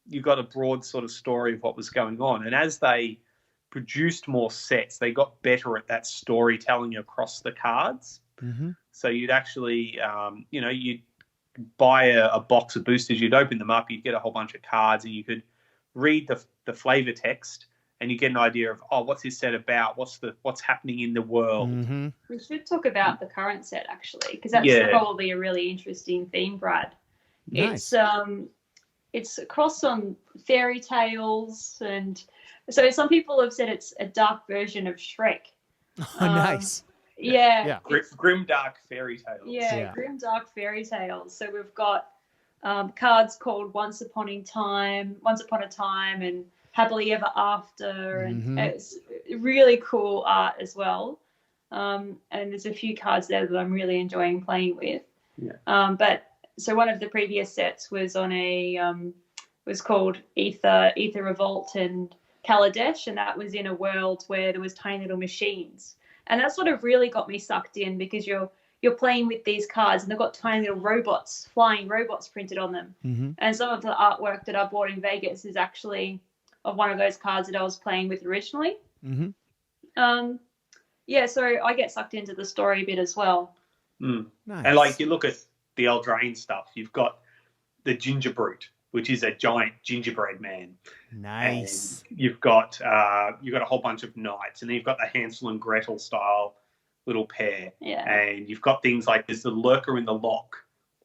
you got a broad sort of story of what was going on. And as they produced more sets, they got better at that storytelling across the cards. So you'd actually you'd buy a box of boosters, you'd open them up, you'd get a whole bunch of cards, and you could read the flavor text, and you get an idea of, what's this set about? What's happening in the world? We should talk about the current set actually, because that's probably a really interesting theme, Brad. Nice. It's across on fairy tales, and so some people have said it's a dark version of Shrek. Nice. Grim dark fairy tales. Grim dark fairy tales. So we've got cards called Once Upon a Time, and Happily Ever After, and it's really cool art as well. And there's a few cards there that I'm really enjoying playing with. But so one of the previous sets was on was called Ether Revolt and Kaladesh, and that was in a world where there was tiny little machines. And that sort of really got me sucked in because you're playing with these cards and they've got tiny little robots, flying robots printed on them. And some of the artwork that I bought in Vegas is actually of one of those cards that I was playing with originally. So I get sucked into the story a bit as well. Nice. And like you look at the Eldraine stuff, you've got the Ginger Brute, which is a giant gingerbread man. Nice. And you've got a whole bunch of knights, and then you've got the Hansel and Gretel style little pair. And you've got things like there's the Lurker in the Lock,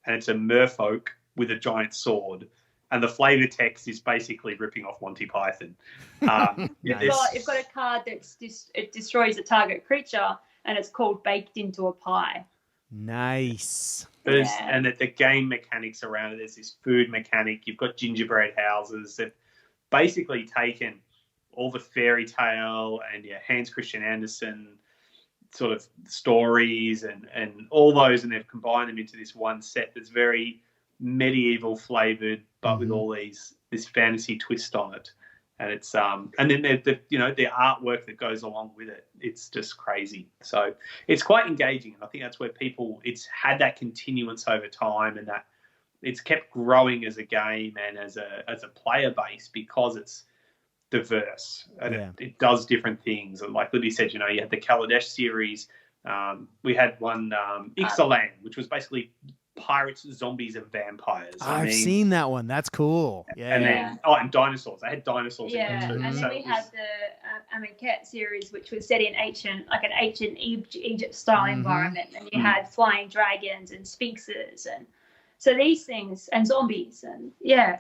and it's a merfolk with a giant sword. And the flavor text is basically ripping off Monty Python. You've got a card it destroys a target creature, and it's called Baked into a Pie. Nice. And the game mechanics around it, there's this food mechanic. You've got gingerbread houses. They've basically taken all the fairy tale and Hans Christian Andersen sort of stories and all those, and they've combined them into this one set that's very medieval flavored, but with all this fantasy twist on it. And it's and then the artwork that goes along with it, it's just crazy. So it's quite engaging, and I think that's where it's had that continuance over time, and that it's kept growing as a game and as a player base because it's diverse and it does different things. And like Libby said, you had the Kaladesh series. We had one Ixalan, which was basically pirates, zombies, and vampires. I've seen that one. That's cool. And dinosaurs. I had dinosaurs in there too. And then we had the Amonkhet series, which was set in ancient Egypt style environment, and you had flying dragons and sphinxes, and So these things and zombies and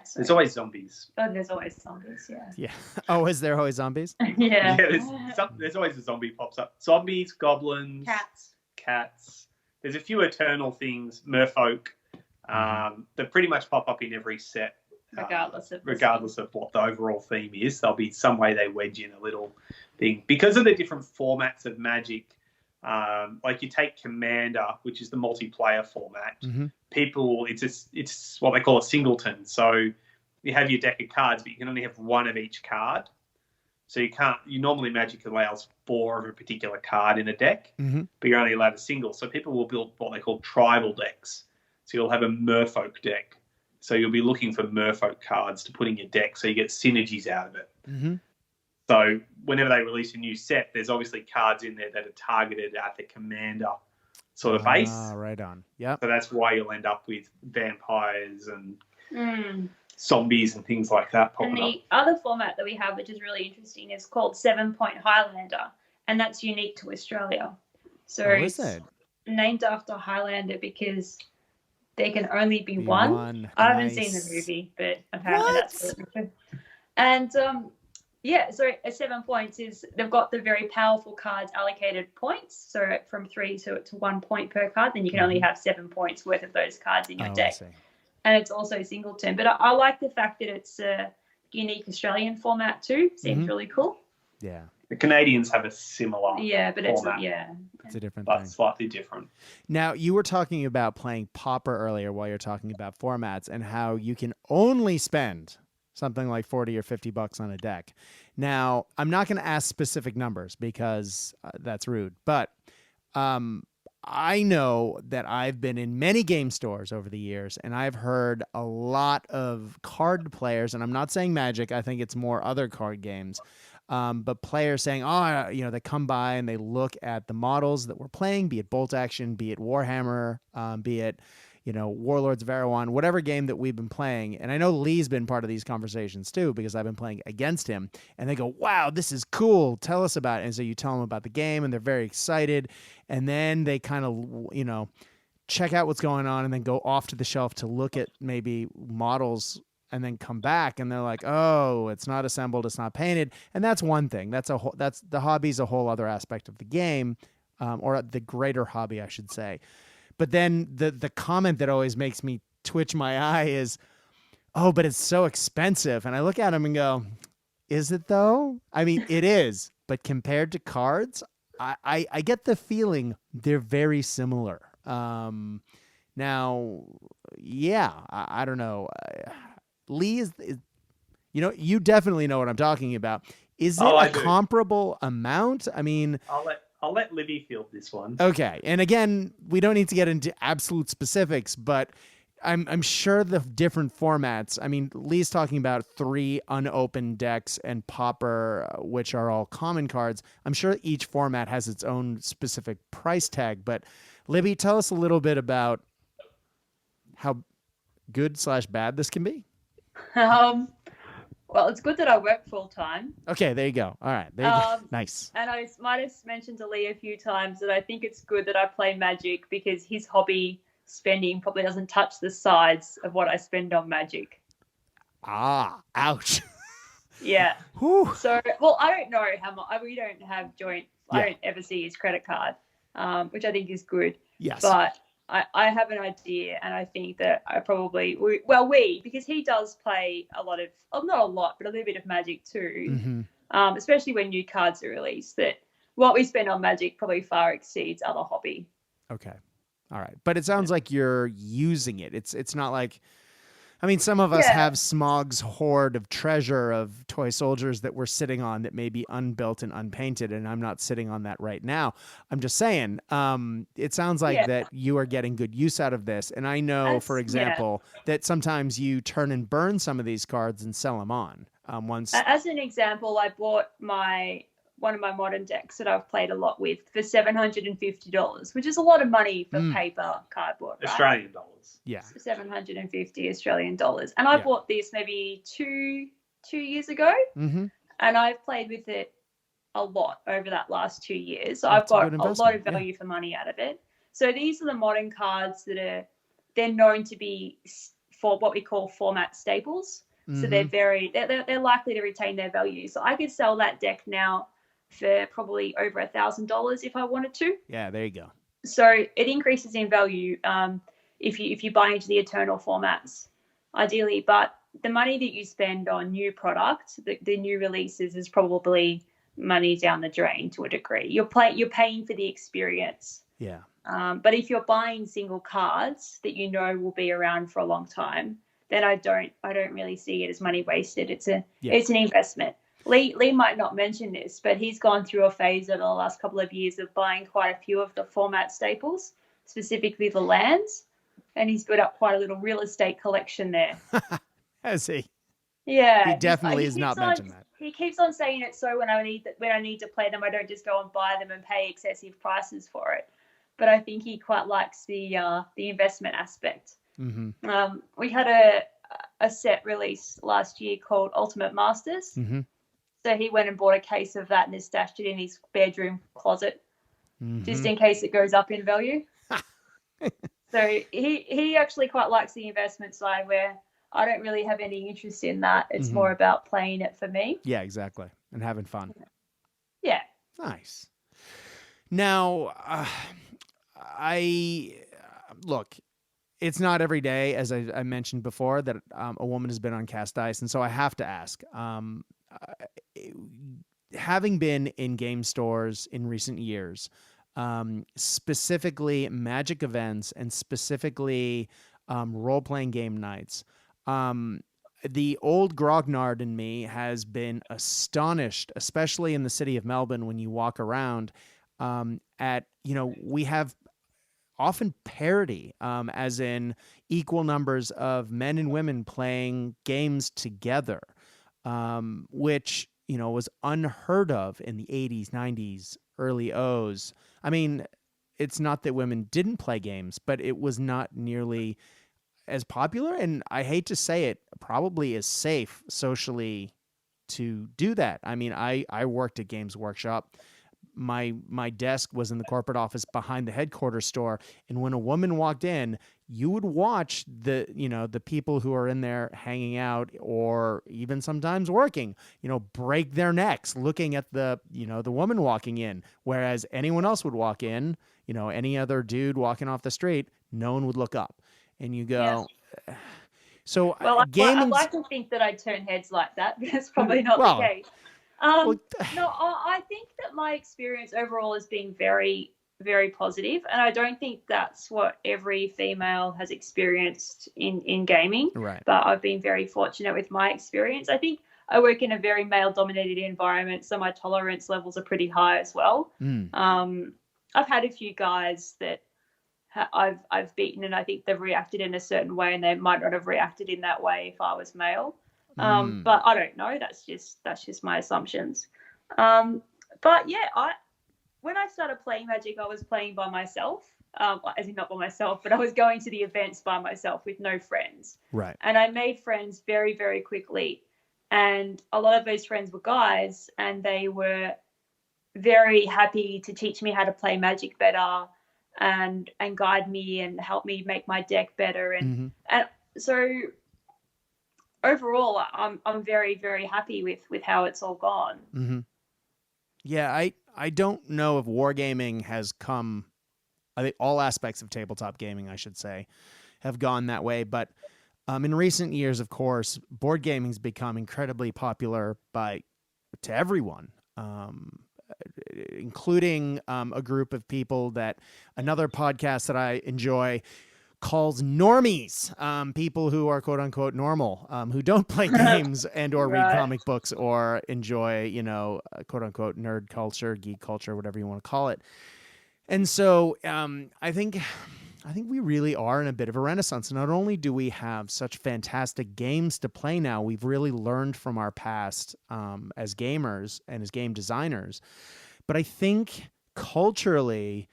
so, There's always zombies. Oh, there's always zombies. Yeah. Oh, is there always zombies? Yeah. There's always a zombie pops up. Zombies, goblins, cats. There's a few eternal things, merfolk, that pretty much pop up in every set. Regardless of what the overall theme is, there'll be some way they wedge in a little thing. Because of the different formats of Magic, like you take Commander, which is the multiplayer format, people, it's what they call a singleton. So you have your deck of cards, but you can only have one of each card. So you normally Magic allows 4 of a particular card in a deck, but you're only allowed a single. So people will build what they call tribal decks. So you'll have a merfolk deck. So you'll be looking for merfolk cards to put in your deck, so you get synergies out of it. So whenever they release a new set, there's obviously cards in there that are targeted at the Commander sort of base. Right on. Yeah. So that's why you'll end up with vampires and zombies and things like that popping up. And the other format that we have, which is really interesting, is called 7-Point Highlander, and that's unique to Australia. So is it? Named after Highlander because there can only be one. I haven't seen the movie, but apparently that's what. And so at 7 points is they've got the very powerful cards allocated points. So from 3 to 1 point per card, then you can only have 7 points worth of those cards in your deck. And it's also singleton. But I like the fact that it's a unique Australian format too. Seems really cool. Yeah. The Canadians have a similar format. It's a different but thing. Slightly different. Now, you were talking about playing Pauper earlier while you're talking about formats and how you can only spend something like 40 or 50 bucks on a deck. Now, I'm not going to ask specific numbers because that's rude, but I know that I've been in many game stores over the years, and I've heard a lot of card players, and I'm not saying Magic, I think it's more other card games, but players saying, they come by and they look at the models that we're playing, be it Bolt Action, be it Warhammer, be it, Warlords of Erewhon, whatever game that we've been playing. And I know Leigh's been part of these conversations too, because I've been playing against him, and they go, wow, this is cool. Tell us about it. And so you tell them about the game and they're very excited. And then they kind of, check out what's going on and then go off to the shelf to look at maybe models and then come back and they're like, oh, it's not assembled, it's not painted. And that's one thing. That's the hobby's a whole other aspect of the game, or the greater hobby, I should say. But then the comment that always makes me twitch my eye is, oh, but it's so expensive. And I look at them and go, is it though? I mean, it is. But compared to cards, I get the feeling they're very similar. Now, yeah, I don't know. Leigh is, you definitely know what I'm talking about. Is it a comparable amount? I mean, I'll let Libby field this one. Okay. And again, we don't need to get into absolute specifics, but I'm sure the different formats. I mean, Leigh's talking about 3 unopened decks and Pauper, which are all common cards. I'm sure each format has its own specific price tag, but Libby, tell us a little bit about how good/bad this can be. Well, it's good that I work full time. Okay, there you go. All right, there you go. Nice. And I might have mentioned to Leigh a few times that I think it's good that I play Magic because his hobby spending probably doesn't touch the sides of what I spend on Magic. Ouch. Yeah. Whew. So, well, I don't know how much. We don't have joint. Yeah. I don't ever see his credit card, which I think is good. Yes. But I have an idea, and I think that I probably because he does play a lot of, not a lot, but a little bit of Magic too, especially when new cards are released, that what we spend on Magic probably far exceeds other hobby. Okay. All right. But it sounds like you're using it. It's not like, I mean, some of us have Smog's hoard of treasure of toy soldiers that we're sitting on that may be unbuilt and unpainted, and I'm not sitting on that right now. I'm just saying, it sounds like that you are getting good use out of this. And I know, for example, that sometimes you turn and burn some of these cards and sell them on. As an example, I bought one of my modern decks that I've played a lot with for $750, which is a lot of money for paper cardboard, right? Australian dollars. Yeah. 750 Australian dollars. And I bought this maybe two years ago, and I've played with it a lot over that last 2 years. So I've got a lot of value for money out of it. So these are the modern cards that are they're known to be for what we call format staples. So they're likely to retain their value. So I could sell that deck now for probably over $1,000 if I wanted to. Yeah, there you go. So it increases in value if you buy into the eternal formats, ideally. But the money that you spend on new products, the new releases, is probably money down the drain to a degree. You're paying for the experience. Yeah. But if you're buying single cards that you know will be around for a long time, then I don't really see it as money wasted. It's an investment. Leigh might not mention this, but he's gone through a phase over the last couple of years of buying quite a few of the format staples, specifically the lands, and he's built up quite a little real estate collection there. Has he? Yeah, he definitely has not mentioned that. He keeps on saying it, so when I need to play them, I don't just go and buy them and pay excessive prices for it. But I think he quite likes the investment aspect. Mm-hmm. We had a set release last year called Ultimate Masters. Mm-hmm. So he went and bought a case of that and has stashed it in his bedroom closet, just in case it goes up in value. So he actually quite likes the investment side, where I don't really have any interest in that. It's more about playing it for me. Yeah, exactly. And having fun. Yeah. Nice. Now, look, it's not every day, as I mentioned before, that a woman has been on cast ice. And so I have to ask, having been in game stores in recent years, specifically Magic events and specifically role-playing game nights, the old grognard in me has been astonished, especially in the city of Melbourne, when you walk around at, we have often parity, as in equal numbers of men and women playing games together, which, was unheard of in the 80s, 90s, early O's. I mean, it's not that women didn't play games, but it was not nearly as popular, and I hate to say it, probably as safe socially to do that. I mean, I worked at Games Workshop. My desk was in the corporate office behind the headquarters store, and when a woman walked in, you would watch the people who are in there hanging out, or even sometimes working, break their necks looking at the woman walking in, whereas anyone else would walk in, any other dude walking off the street, no one would look up. And you go, so gaming. I'd like to think that I'd turn heads like that, but it's probably not the case. No, I think that my experience overall has been very, very positive, and I don't think that's what every female has experienced in gaming. Right. But I've been very fortunate with my experience. I think I work in a very male-dominated environment, so my tolerance levels are pretty high as well. I've had a few guys that I've beaten, and I think they've reacted in a certain way, and they might not have reacted in that way if I was male. But I don't know. That's just my assumptions. But yeah, when I started playing Magic, I was playing by myself. As in not by myself, but I was going to the events by myself with no friends. Right. And I made friends very, very quickly. And a lot of those friends were guys, and they were very happy to teach me how to play Magic better, and guide me and help me make my deck better. And so overall, I'm very, very happy with how it's all gone. Mm-hmm. Yeah, I don't know if wargaming has come. I think all aspects of tabletop gaming, I should say, have gone that way. But in recent years, of course, board gaming's become incredibly popular to everyone. Including a group of people that another podcast that I enjoy calls normies, people who are quote unquote normal, who don't play games and or read comic books or enjoy, quote unquote nerd culture, geek culture, whatever you want to call it. And so I think we really are in a bit of a renaissance. Not only do we have such fantastic games to play now, we've really learned from our past as gamers and as game designers. But I think culturally,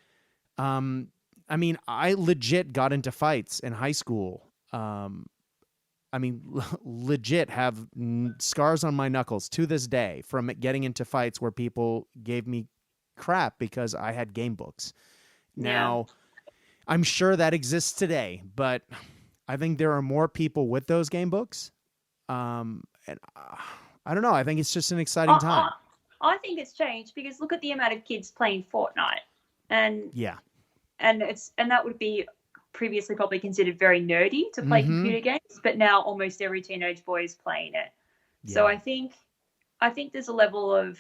I legit got into fights in high school. Legit have scars on my knuckles to this day from getting into fights where people gave me crap because I had game books. Now, I'm sure that exists today, but I think there are more people with those game books. And I don't know. I think it's just an exciting time. I think it's changed because look at the amount of kids playing Fortnite, and Yeah. and that would be previously probably considered very nerdy to play computer games, but now almost every teenage boy is playing it. Yeah. So I think there's a level of,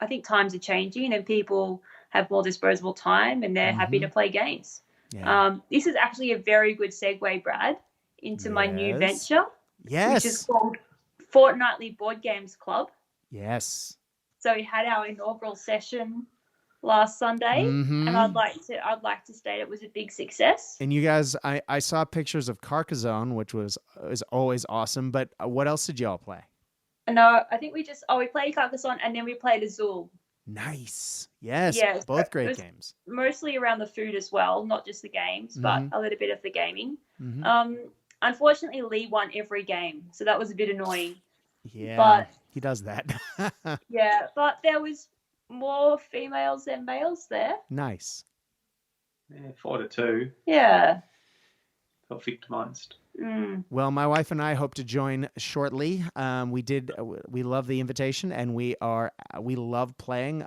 I think times are changing and people have more disposable time and they're happy to play games. Yeah. This is actually a very good segue, Brad, into my new venture. Yes. Which is called Fortnightly Board Games Club. Yes. So we had our inaugural session last Sunday, and I'd like to state it was a big success. And you guys, I saw pictures of Carcassonne, which is always awesome. But what else did y'all play? No, I think we played Carcassonne and then we played Azul. Nice. Yes. Both great games. Mostly around the food as well, not just the games, but a little bit of the gaming. Unfortunately, Leigh won every game, so that was a bit annoying. Yeah, but he does that. Yeah, but there was more females than males there. Nice. Yeah, 4-2. Yeah. Felt victimized. Well, my wife and I hope to join shortly. We love the invitation, and we love playing.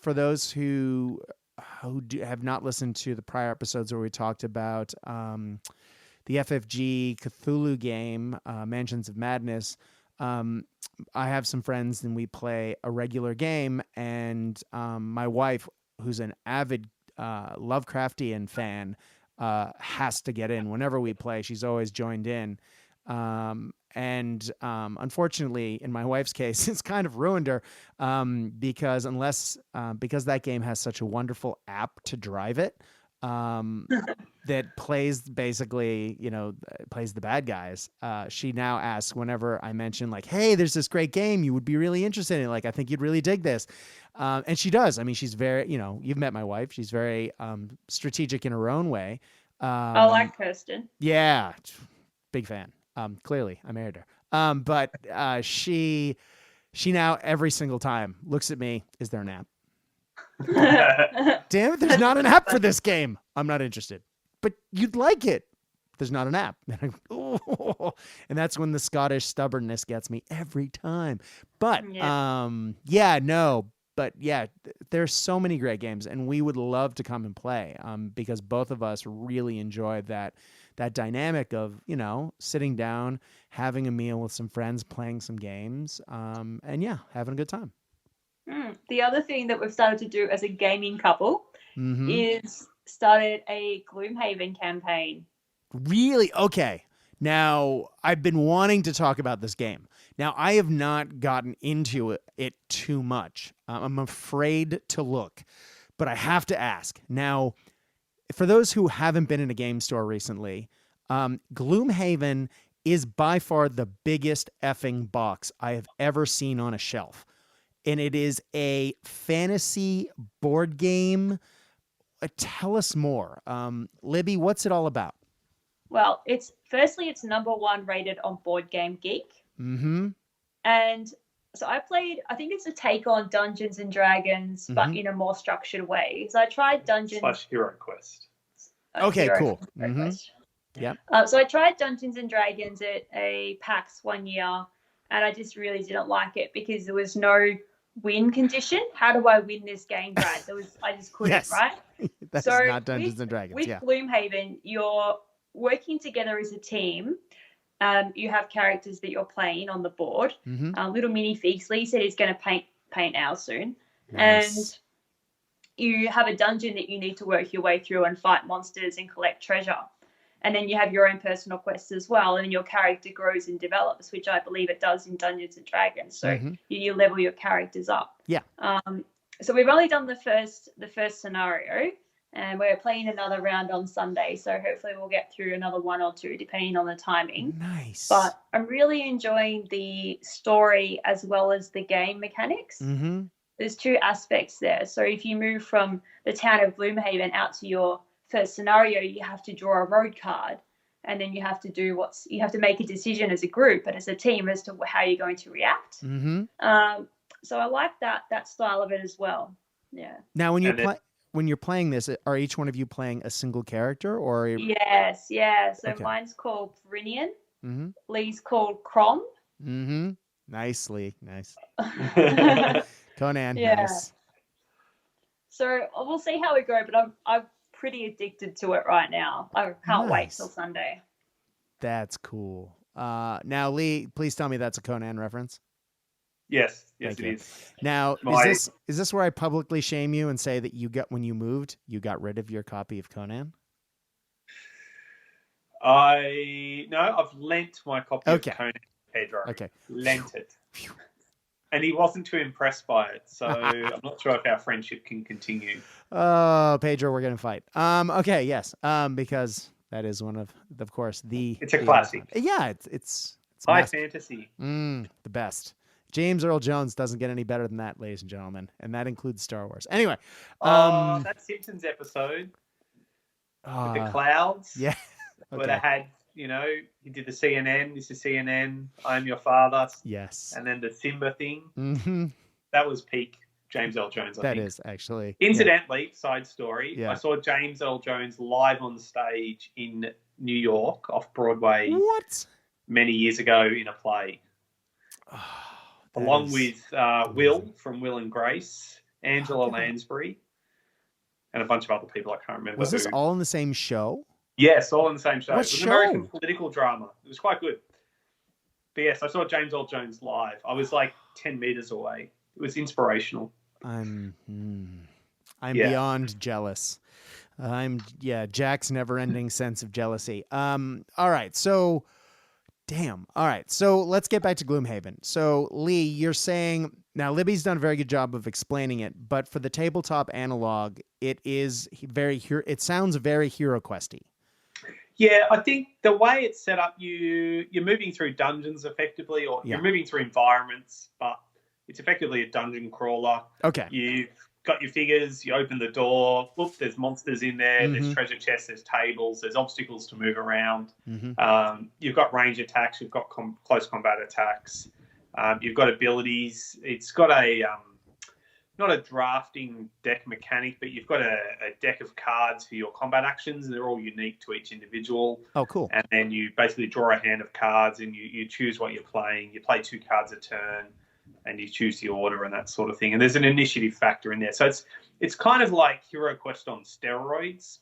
For those who have not listened to the prior episodes where we talked about the FFG Cthulhu game, Mansions of Madness, I have some friends and we play a regular game, and my wife, who's an avid Lovecraftian fan, has to get in whenever we play. She's always joined in. And unfortunately, in my wife's case, it's kind of ruined her because that game has such a wonderful app to drive it that plays basically, plays the bad guys. She now asks whenever I mention like, hey, there's this great game you would be really interested in. Like, I think you'd really dig this. And she does. I mean, she's very, you've met my wife. She's very strategic in her own way. I like Kirsten. Yeah. Big fan. Clearly I married her. But she now every single time looks at me, is there an app? Damn it, there's not an app for this game. I'm not interested. But you'd like it. There's not an app. And that's when the Scottish stubbornness gets me every time. But there's so many great games, and we would love to come and play because both of us really enjoy that dynamic of, sitting down, having a meal with some friends, playing some games, and having a good time. The other thing that we've started to do as a gaming couple is started a Gloomhaven campaign. Really? Okay. Now, I've been wanting to talk about this game. Now, I have not gotten into it too much. I'm afraid to look, but I have to ask. Now, for those who haven't been in a game store recently, Gloomhaven is by far the biggest effing box I have ever seen on a shelf. And it is a fantasy board game. Tell us more. Libby, what's it all about? Well, it's number 1 rated on Board Game Geek. And so I think it's a take on Dungeons and Dragons, but in a more structured way. So I tried Dungeons / Hero Quest. Okay, cool. Yeah. So I tried Dungeons and Dragons at a PAX one year, and I just really didn't like it because there was no win condition. How do I win this game, Brad? I just couldn't, yes. right? That's not Dungeons and Dragons. With Gloomhaven, you're working together as a team. You have characters that you're playing on the board. Little minifigs. Leigh said he's going to paint ours soon. Nice. And you have a dungeon that you need to work your way through and fight monsters and collect treasure. And then you have your own personal quests as well, and your character grows and develops, which I believe it does in Dungeons and Dragons. So you level your characters up. Yeah. So we've only done the first scenario, and we're playing another round on Sunday. So hopefully we'll get through another 1 or 2, depending on the timing. Nice. But I'm really enjoying the story as well as the game mechanics. There's 2 aspects there. So if you move from the town of Gloomhaven out to your first scenario, you have to draw a road card, and then you have to you have to make a decision as a group and as a team as to how you're going to react. Mm-hmm. So I like that style of it as well. Yeah. Now, when you when you're playing this, are each one of you playing a single character or? Yes, yeah. So Okay. mine's called Brinian. Mm-hmm. Lee's called Crom. Mm-hmm. Nicely, nice. Yeah. Conan, nice. So we'll see how we go, but I'm pretty addicted to it right now. I can't wait till Sunday. That's cool. Now, Leigh, please tell me that's a Conan reference. Yes, Thank it you. is. Now, is this where I publicly shame you and say that when you moved, you got rid of your copy of Conan? I've lent my copy of Conan to Pedro. Okay. Lent it. And he wasn't too impressed by it, so I'm not sure if our friendship can continue. Oh, Pedro, we're gonna fight. Okay, yes. Because that is one of course, It's a classic. Yeah, it's high fantasy. The best. James Earl Jones doesn't get any better than that, ladies and gentlemen, and that includes Star Wars. Anyway, that Simpsons episode with the clouds. Yeah, where they had, he did the CNN. This is CNN. I'm your father. Yes, and then the Simba thing. Mm-hmm. That was peak James Earl Jones. I think. That is actually. Incidentally, side story. Yeah. I saw James Earl Jones live on stage in New York off Broadway. What? Many years ago in a play. Along with Will from Will and Grace, Angela Lansbury, and a bunch of other people I can't remember. Was this all in the same show? Yes, all in the same show. What it was show? an American political drama. It was quite good. But yes, I saw James Earl Jones live. I was like 10 meters away. It was inspirational. I'm beyond jealous. Jack's never-ending sense of jealousy. All right, so damn. All right, so let's get back to Gloomhaven. So Leigh, you're saying now Libby's done a very good job of explaining it, but for the tabletop analog, it sounds very HeroQuest-y. Yeah, I think the way it's set up, you're moving through dungeons effectively, or you're moving through environments, but it's effectively a dungeon crawler. Okay. You've got your figures, you open the door, look, there's monsters in there, Mm-hmm. there's treasure chests, there's tables, there's obstacles to move around. Mm-hmm. You've got range attacks, you've got close combat attacks, you've got abilities. It's got not a drafting deck mechanic, but you've got a deck of cards for your combat actions. They're all unique to each individual. Oh, cool. And then you basically draw a hand of cards and you choose what you're playing. You play 2 cards a turn and you choose the order and that sort of thing. And there's an initiative factor in there. So it's kind of like HeroQuest on steroids.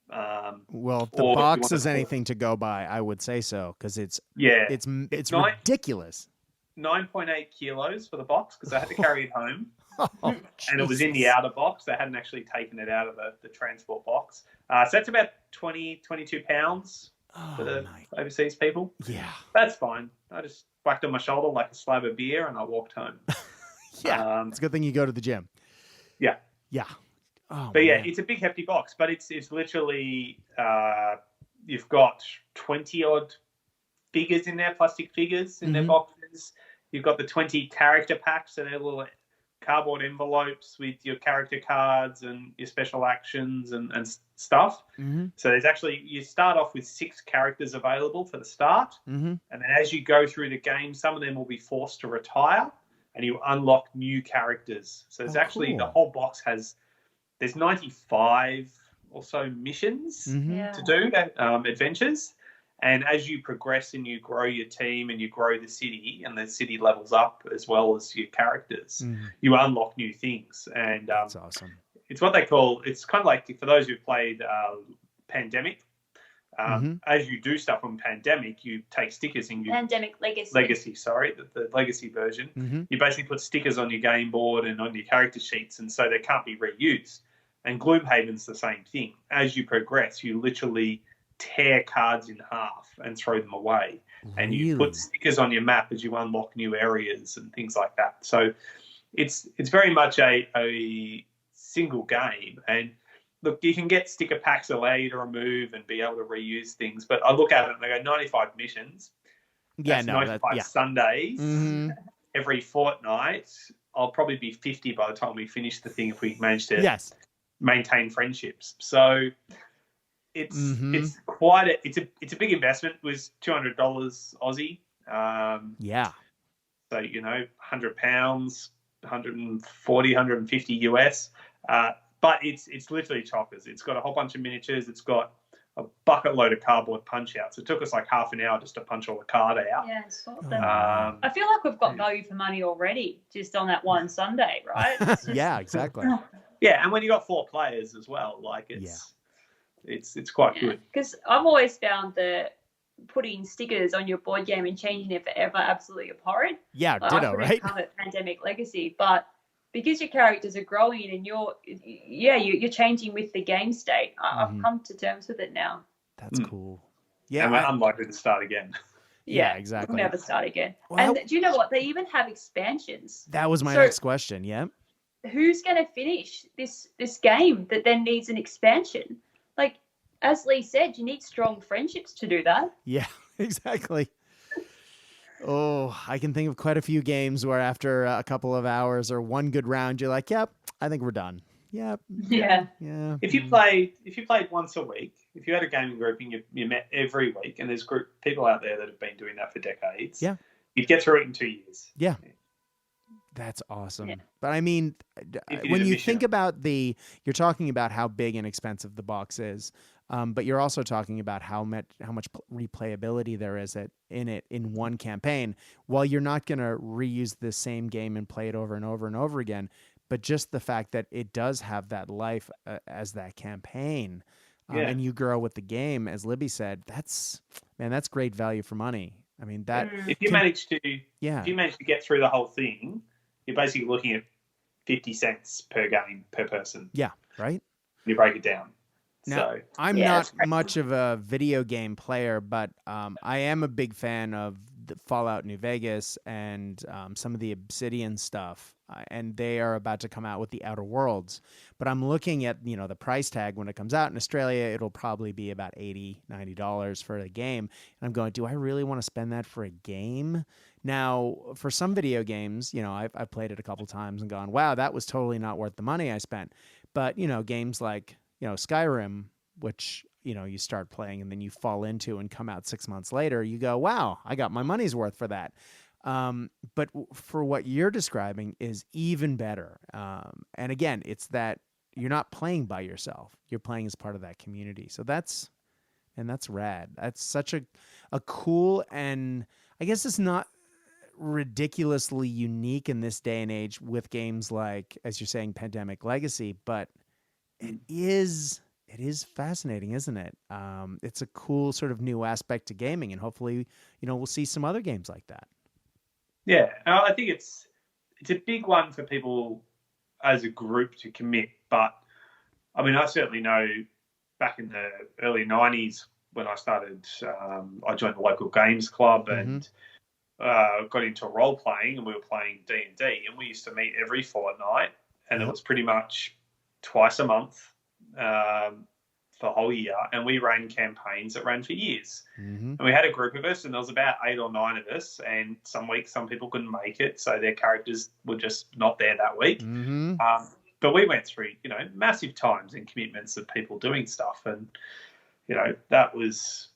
Well, if the box is anything to go by, I would say so, because it's ridiculous. 9.8 kilos for the box because I had to carry it home. Oh, and it was in the outer box. They hadn't actually taken it out of the transport box. So that's about 22 pounds for the overseas people. Yeah. That's fine. I just whacked on my shoulder like a slab of beer and I walked home. Yeah. It's a good thing you go to the gym. Yeah. Yeah. Oh, but yeah, it's a big hefty box, but it's literally you've got 20 odd figures in there, plastic figures in their boxes. You've got the 20 character packs, so they're little cardboard envelopes with your character cards and your special actions and stuff. Mm-hmm. So you start off with 6 characters available for the start. Mm-hmm. And then as you go through the game, some of them will be forced to retire and you unlock new characters. So there's cool. the whole box there's 95 or so missions to do, adventures. And as you progress and you grow your team and you grow the city and the city levels up as well as your characters, you unlock new things. And that's awesome. It's what they call, it's kind of like, for those who've played Pandemic, as you do stuff on Pandemic, you take stickers and Pandemic Legacy. The Legacy version. You basically put stickers on your game board and on your character sheets, and so they can't be reused. And Gloomhaven's the same thing. As you progress, you literally tear cards in half and throw them away. And you put stickers on your map as you unlock new areas and things like that. So it's very much a single game. And look, you can get sticker packs that allow you to remove and be able to reuse things. But I look at it and I go, 95 missions. That's 95 Sundays every fortnight. I'll probably be 50 by the time we finish the thing if we manage to maintain friendships. So it's quite it's a big investment. It was $200 Aussie. So £100, 140, 150 US. But but it's literally chockers. It's got a whole bunch of miniatures. It's got a bucket load of cardboard punch outs. It took us like half an hour just to punch all the card out. Yeah, sort them. I feel like we've got value for money already just on that one Sunday, right? Yeah, exactly. Yeah, and when you got 4 players as well, like it's quite good. Because I've always found that putting stickers on your board game and changing it forever absolutely abhorrent. Yeah, like, ditto, right? Come at Pandemic Legacy, but because your characters are growing and you're changing with the game state, I've come to terms with it now. That's cool. Yeah, and we're unlikely to start again. Yeah, exactly. We'll never start again. Well, and do you know what? They even have expansions. That was my next question. Yeah. Who's going to finish this game that then needs an expansion? Like, as Leigh said, you need strong friendships to do that. Yeah, exactly. Oh, I can think of quite a few games where after a couple of hours or one good round, you're like, yep, I think we're done. Yep. Yeah. Yeah. If you played once a week, if you had a gaming group and you met every week, and there's people out there that have been doing that for decades, you'd get through it in 2 years. Yeah. That's awesome. Yeah. But I mean, when you think about you're talking about how big and expensive the box is, but you're also talking about how much replayability there is in it in one campaign. While you're not going to reuse the same game and play it over and over and over again, but just the fact that it does have that life as that campaign, and you grow with the game, as Libby said, that's great value for money. I mean, that if you manage to get through the whole thing, you're basically looking at 50 cents per game per person. Yeah, right. You break it down. Now, so I'm not much of a video game player, but I am a big fan of the Fallout New Vegas and some of the Obsidian stuff. And they are about to come out with the Outer Worlds. But I'm looking at, the price tag when it comes out in Australia. It'll probably be about $80, $90 for a game. And I'm going, do I really want to spend that for a game? Now, for some video games, I've played it a couple times and gone, wow, that was totally not worth the money I spent. But, games like, Skyrim, which, you start playing and then you fall into and come out 6 months later, you go, wow, I got my money's worth for that. But for what you're describing is even better. And again, it's that you're not playing by yourself. You're playing as part of that community. So that's rad. That's such a cool, and I guess it's not ridiculously unique in this day and age with games like, as you're saying, Pandemic Legacy, but it is fascinating, isn't it? It's a cool sort of new aspect to gaming, and hopefully, we'll see some other games like that. Yeah, I think it's a big one for people as a group to commit. But I mean, I certainly know back in the early 90s when I started, I joined the local games club and got into role playing, and we were playing D&D, and we used to meet every fortnight, and it was pretty much twice a month for the whole year, and we ran campaigns that ran for years. And we had a group of us, and there was about 8 or 9 of us, and some weeks some people couldn't make it, so their characters were just not there that week. But we went through massive times and commitments of people doing stuff, and that was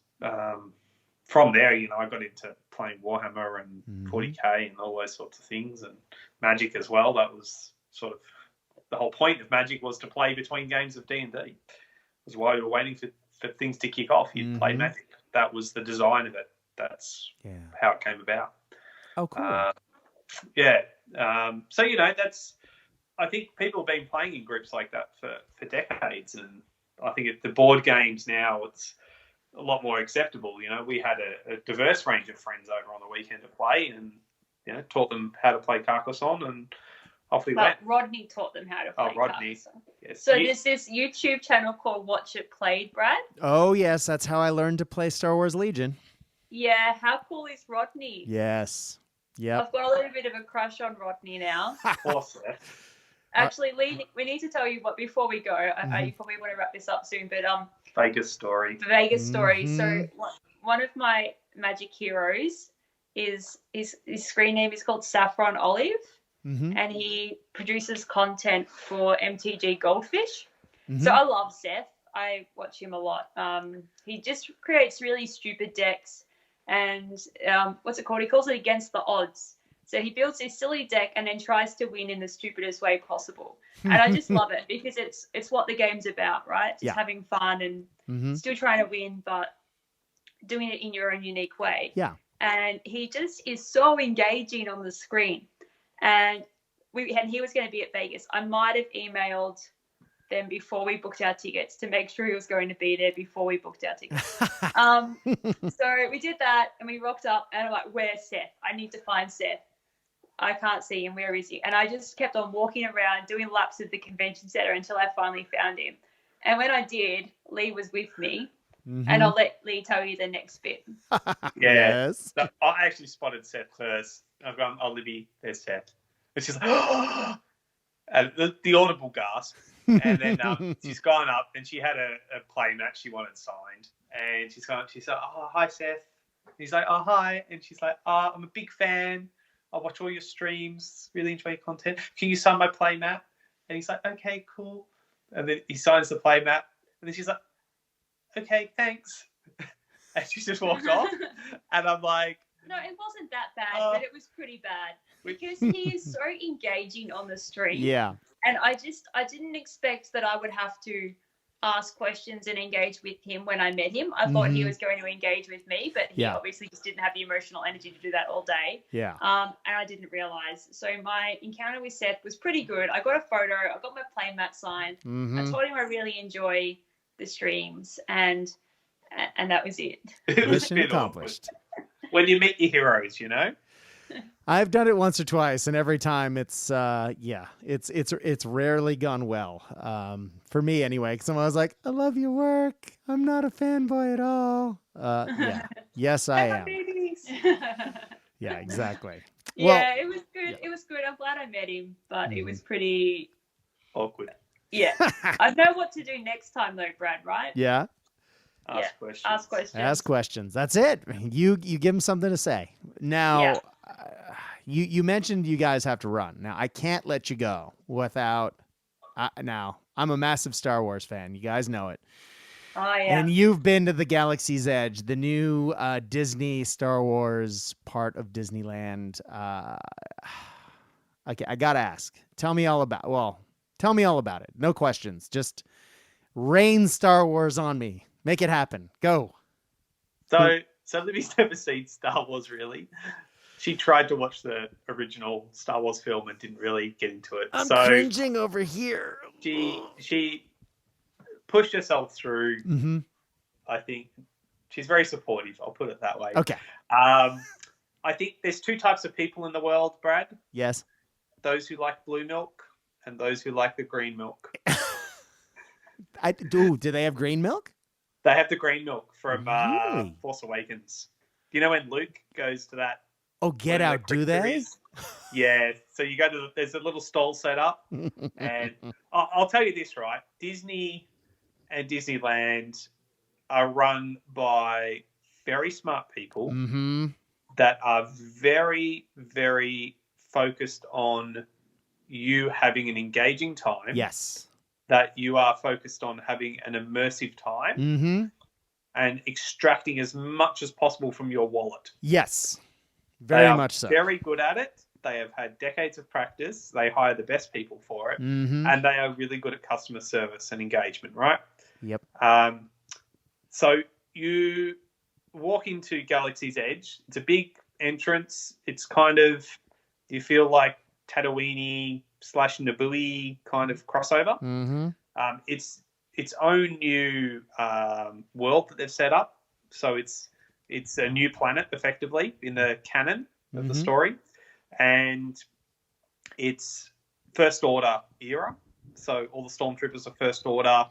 from there. I got into playing Warhammer and 40k and all those sorts of things, and Magic as well. That was sort of the whole point of Magic, was to play between games of D&D. Was why we were waiting for things to kick off. You'd play Magic. That was the design of it. That's how it came about. Oh, cool. So that's. I think people have been playing in groups like that for decades, and I think the board games now, it's a lot more acceptable. We had a diverse range of friends over on the weekend to play, and taught them how to play Carcassonne, and off we went. Rodney taught them how to play Rodney. Carcassonne. Yes. So there's this YouTube channel called Watch It Played, Brad. Oh, yes. That's how I learned to play Star Wars Legion. Yeah. How cool is Rodney? Yes. Yeah. I've got a little bit of a crush on Rodney now. Awesome. Actually, Leigh, we need to tell you what before we go. You probably want to wrap this up soon, but Vegas story. So one of my Magic heroes is his screen name is called Saffron Olive. And he produces content for MTG Goldfish. So I love Seth. I watch him a lot. He just creates really stupid decks, and what's it called? He calls it against the odds. So he builds this silly deck and then tries to win in the stupidest way possible. And I just love it because it's what the game's about, right? Just having fun and still trying to win, but doing it in your own unique way. Yeah. And he just is so engaging on the screen. And he was going to be at Vegas. I might have emailed them before we booked our tickets to make sure he was going to be there before we booked our tickets. So we did that and we rocked up and I'm like, where's Seth? I need to find Seth. I can't see him. Where is he? And I just kept on walking around doing laps of the convention center until I finally found him. And when I did, Leigh was with me. And I'll let Leigh tell you the next bit. Yes. So I actually spotted Seth first. I've gone, oh, Libby, there's Seth. And she's like, oh! And the audible gasp. And then she's gone up and she had a play match she wanted signed. And she's like, oh, hi, Seth. And he's like, oh, hi. And she's like, oh, I'm a big fan. I watch all your streams. Really enjoy your content. Can you sign my play mat? And he's like, okay, cool. And then he signs the play mat. And then she's like, okay, thanks. And she just walked off. And I'm like... No, it wasn't that bad, but it was pretty bad. Because he is so engaging on the stream. Yeah. And I didn't expect that I would have to ask questions and engage with him when I met him. I thought he was going to engage with me, but he obviously just didn't have the emotional energy to do that all day. Yeah. And I didn't realize. So my encounter with Seth was pretty good. I got a photo. I got my playmat signed. I told him I really enjoy the streams, and that was it. Mission accomplished. When you meet your heroes, you know. I've done it once or twice, and every time it's rarely gone well. For me anyway, because someone was like, "I love your work. I'm not a fanboy at all." Yeah, yes, I am. Yeah, exactly. Yeah, it was good. Yeah. It was good. I'm glad I met him, but it was pretty awkward. Yeah, I know what to do next time, though, Brad. Right? Yeah. Ask questions. Ask questions. Ask questions. That's it. You give them something to say. Now, you mentioned you guys have to run. Now, I can't let you go without. Now, I'm a massive Star Wars fan. You guys know it. Oh yeah. And you've been to the Galaxy's Edge, the new Disney Star Wars part of Disneyland. Okay, I gotta ask. Tell me all about it. No questions. Just rain Star Wars on me. Make it happen. Go. So Libby's never seen Star Wars, really. She tried to watch the original Star Wars film and didn't really get into it. I'm cringing over here. She pushed herself through. I think she's very supportive. I'll put it that way. Okay. I think there's two types of people in the world, Brad. Yes. Those who like blue milk and those who like the green milk. Do they have green milk? They have the green milk from Really? Force Awakens. You know when Luke goes to that? Oh, get out! Do they? Yeah. So you go to there's a little stall set up, and I'll tell you this, right? Disney and Disneyland are run by very smart people that are very, very focused on you having an engaging time. Yes. That you are focused on having an immersive time and extracting as much as possible from your wallet. Yes, very much so. Very good at it. They have had decades of practice. They hire the best people for it. And they are really good at customer service and engagement, right? Yep. So you walk into Galaxy's Edge. It's a big entrance. It's kind of, you feel like Tatooine / Naboo kind of crossover. It's its own new world that they've set up. So it's a new planet, effectively, in the canon of the story. And it's First Order era. So all the Stormtroopers are First Order.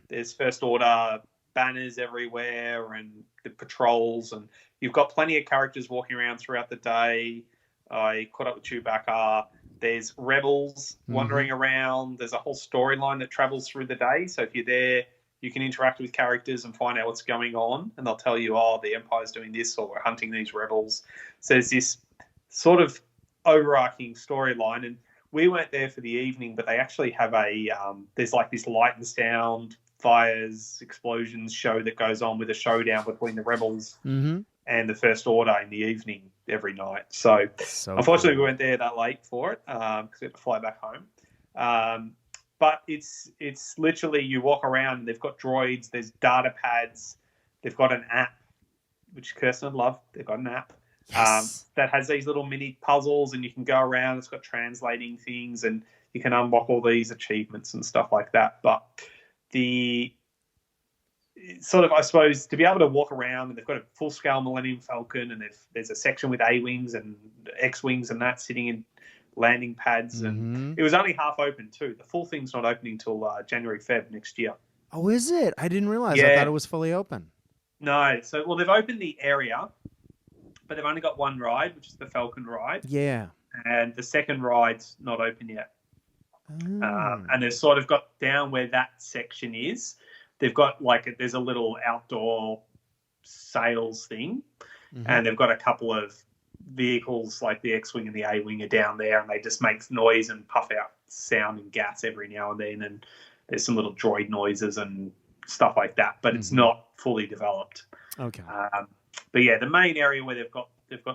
There's First Order banners everywhere and the patrols. And you've got plenty of characters walking around throughout the day. I caught up with Chewbacca. There's rebels wandering around. There's a whole storyline that travels through the day. So if you're there, you can interact with characters and find out what's going on. And they'll tell you, oh, the Empire's doing this or we're hunting these rebels. So there's this sort of overarching storyline. And we weren't there for the evening, but they actually have there's like this light and sound, fires, explosions show that goes on with a showdown between the rebels and the First Order in the evening. every night. So unfortunately, cool. we weren't there that late for it because we had to fly back home. But it's literally you walk around. They've got droids. There's data pads. They've got an app, which Kirsten would love. They've got an app that has these little mini puzzles, and you can go around. It's got translating things, and you can unlock all these achievements and stuff like that. But the sort of, I suppose, to be able to walk around, and they've got a full-scale Millennium Falcon, and there's a section with A-wings and X-wings and that sitting in landing pads, and it was only half open too. The full thing's not opening till January, Feb next year. Oh, is it? I didn't realize. I thought it was fully open. No. So, well, they've opened the area, but they've only got one ride, which is the Falcon ride. Yeah. And the second ride's not open yet. And they've sort of got down where that section is. They've got there's a little outdoor sales thing, and they've got a couple of vehicles like the X-Wing and the A-Wing are down there, and they just make noise and puff out sound and gas every now and then, and there's some little droid noises and stuff like that, but it's not fully developed. Okay. But yeah, the main area where they've got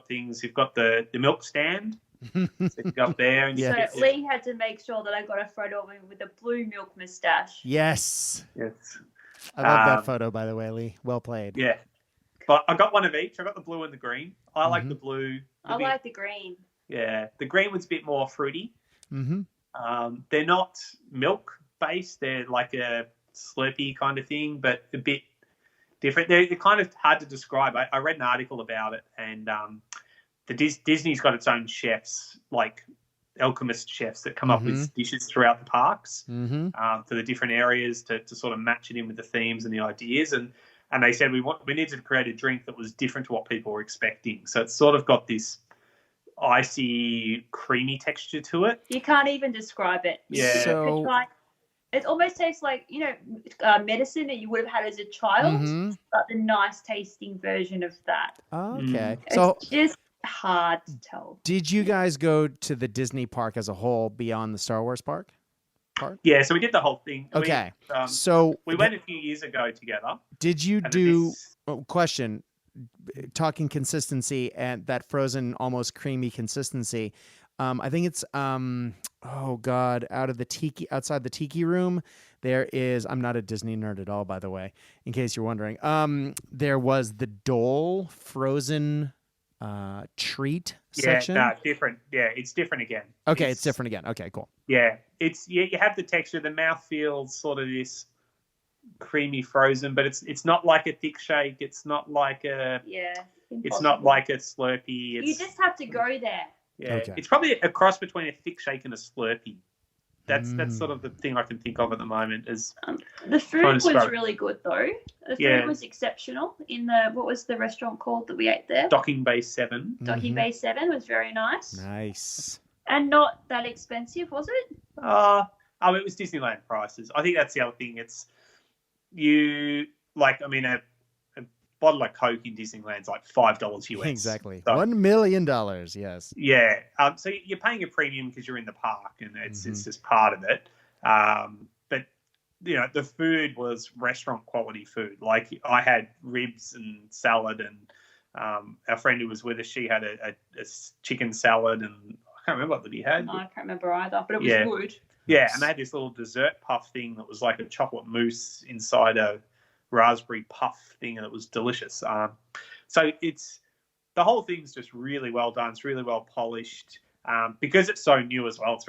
things, you've got the milk stand. So you go up there and so Leigh had to make sure that I got a photo of him with a blue milk moustache. Yes. Yes. I love that photo, by the way, Leigh. Well played. Yeah. But I got one of each. I got the blue and the green. I like the blue. I like the green. Yeah. The green one's a bit more fruity. They're not milk based. They're like a Slurpee kind of thing, but a bit different. They're kind of hard to describe. I read an article about it, and Disney's got its own chefs, like alchemist chefs that come up with dishes throughout the parks for the different areas to sort of match it in with the themes and the ideas. And they said we needed to create a drink that was different to what people were expecting. So it's sort of got this icy, creamy texture to it. You can't even describe it. Yeah. So it almost tastes like, medicine that you would have had as a child, but the nice tasting version of that. Okay. So it's just hard to tell. Did you guys go to the Disney park as a whole beyond the Star Wars park? Yeah, so we did the whole thing. Okay. We went a few years ago together. Did you do question talking consistency and that frozen almost creamy consistency? I think it's outside the tiki room there is, I'm not a Disney nerd at all, by the way, in case you're wondering. There was the Dole frozen treat section. Yeah, different. Yeah, it's different again. Okay, it's different again. Okay, cool. Yeah, you have the texture. The mouth feels sort of this creamy frozen, but it's not like a thick shake. It's not like it's not like a Slurpee. You just have to go there. Yeah, okay. It's probably a cross between a thick shake and a Slurpee. That's sort of the thing I can think of at the moment. Is the food was really good though. The food was exceptional in what was the restaurant called that we ate there? Docking Bay 7. Docking Bay 7 was very nice. Nice. And not that expensive, was it? It was Disneyland prices. I think that's the other thing. It's a bottle of Coke in Disneyland's like $5 US. Exactly. So, $1 million, yes. Yeah. So you're paying a premium because you're in the park, and it's just part of it. But the food was restaurant quality food. Like I had ribs and salad, and our friend who was with us, she had a chicken salad, and I can't remember what Libby had. No, I can't remember either, but it was good. Yeah, and they had this little dessert puff thing that was like a chocolate mousse inside a raspberry puff thing, and it was delicious. So it's the whole thing's just really well done. It's really well polished because it's so new as well. It's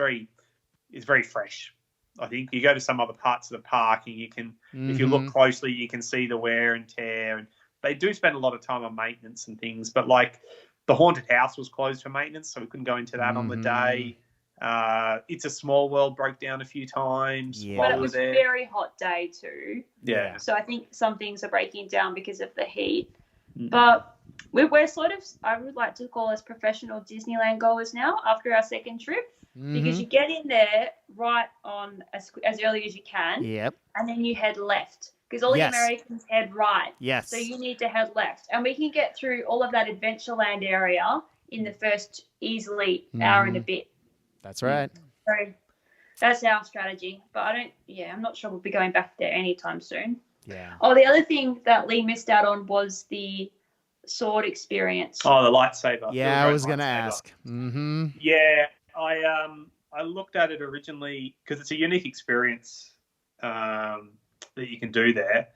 very fresh. I think you go to some other parts of the park, and you can, if you look closely, you can see the wear and tear. And they do spend a lot of time on maintenance and things. But like the haunted house was closed for maintenance, so we couldn't go into that on the day. It's a Small World broke down a few times. But it was a very hot day too. Yeah. So I think some things are breaking down because of the heat. But we're sort of, I would like to call us professional Disneyland goers now after our second trip, because you get in there right on as early as you can. Yep. And then you head left, because all the Americans head right. Yes. So you need to head left. And we can get through all of that Adventureland area in the first easily hour and a bit. That's right. So that's our strategy. But I'm not sure we'll be going back there anytime soon. Yeah. Oh, the other thing that Leigh missed out on was the sword experience? Oh, the lightsaber. Yeah, I was going to lightsaber. ask. Mm-hmm. Yeah, I looked at it originally because it's a unique experience that you can do there.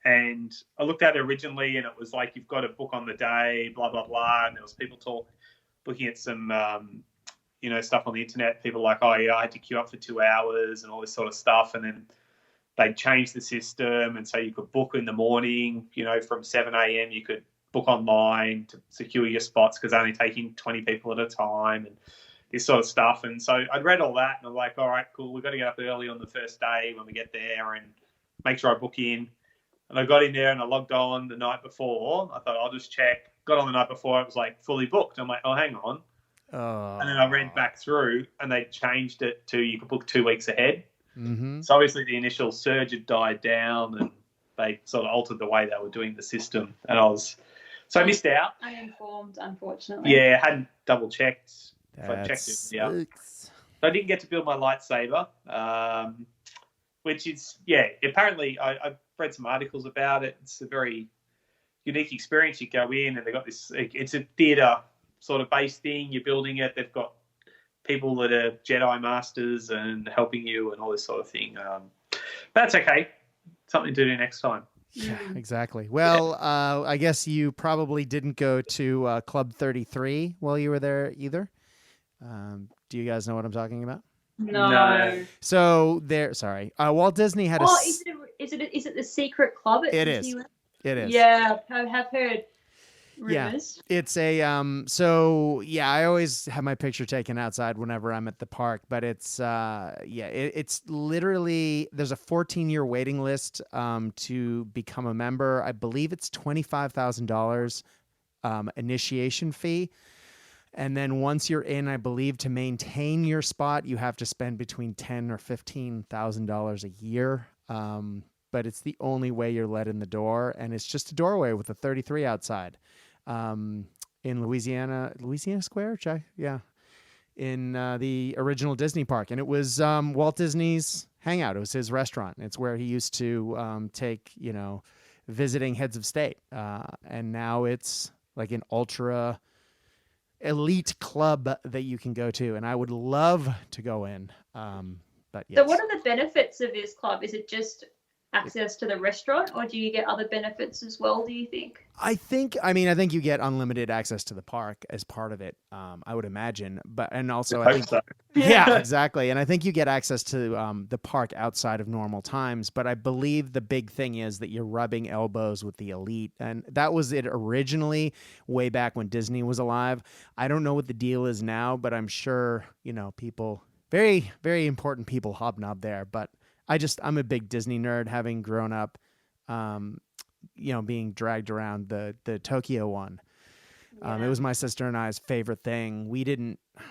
And I looked at it originally, and it was like you've got to book on the day, blah blah blah. And there was people looking at some stuff on the internet. People like, oh yeah, I had to queue up for 2 hours and all this sort of stuff. And then they changed the system, and so you could book in the morning. From 7 a.m. you could book online to secure your spots because they're only taking 20 people at a time and this sort of stuff. And so I'd read all that, and I'm like, all right, cool. We've got to get up early on the first day when we get there and make sure I book in. And I got in there and I logged on the night before. I thought I'll just check. Got on the night before, it was like fully booked. I'm like, oh, hang on. And then I ran back through, and they changed it to you could book 2 weeks ahead. Mm-hmm. So obviously the initial surge had died down, and they sort of altered the way they were doing the system. And I missed out. Uninformed, unfortunately. Yeah, I hadn't double checked. If I That checked it, yeah. sucks. So I didn't get to build my lightsaber, which is, apparently I've read some articles about it. It's a very unique experience. You go in and they've got this, it's a theatre sort of based thing. You're building it. They've got people that are Jedi masters and helping you and all this sort of thing. That's okay. Something to do next time. Yeah, exactly. Well, I guess you probably didn't go to Club 33 while you were there either. Do you guys know what I'm talking about? No. So Walt Disney had is it the secret club at It is. Disneyland? It is. Yeah, I have heard rumors. Yeah, it's a I always have my picture taken outside whenever I'm at the park, but it's it's literally there's a 14-year waiting list to become a member. I believe it's $25,000 initiation fee. And then once you're in, I believe to maintain your spot, you have to spend between $10,000 or $15,000 a year. But it's the only way you're let in the door, and it's just a doorway with a 33 outside. In Louisiana Square, in the original Disney park, and it was Walt Disney's hangout. It was his restaurant. It's where he used to take visiting heads of state, and now it's like an ultra elite club that you can go to, and I would love to go in. But yes. So what are the benefits of this club? Is it just access to the restaurant, or do you get other benefits as well, do you think? I think you get unlimited access to the park as part of it, I would imagine. But and also I think so. Yeah, exactly. And I think you get access to the park outside of normal times. But I believe the big thing is that you're rubbing elbows with the elite. And that was it originally, way back when Disney was alive. I don't know what the deal is now, but I'm sure, people, very, very important people hobnob there. But I'm a big Disney nerd, having grown up, being dragged around the Tokyo one. Yeah. It was my sister and I's favorite thing.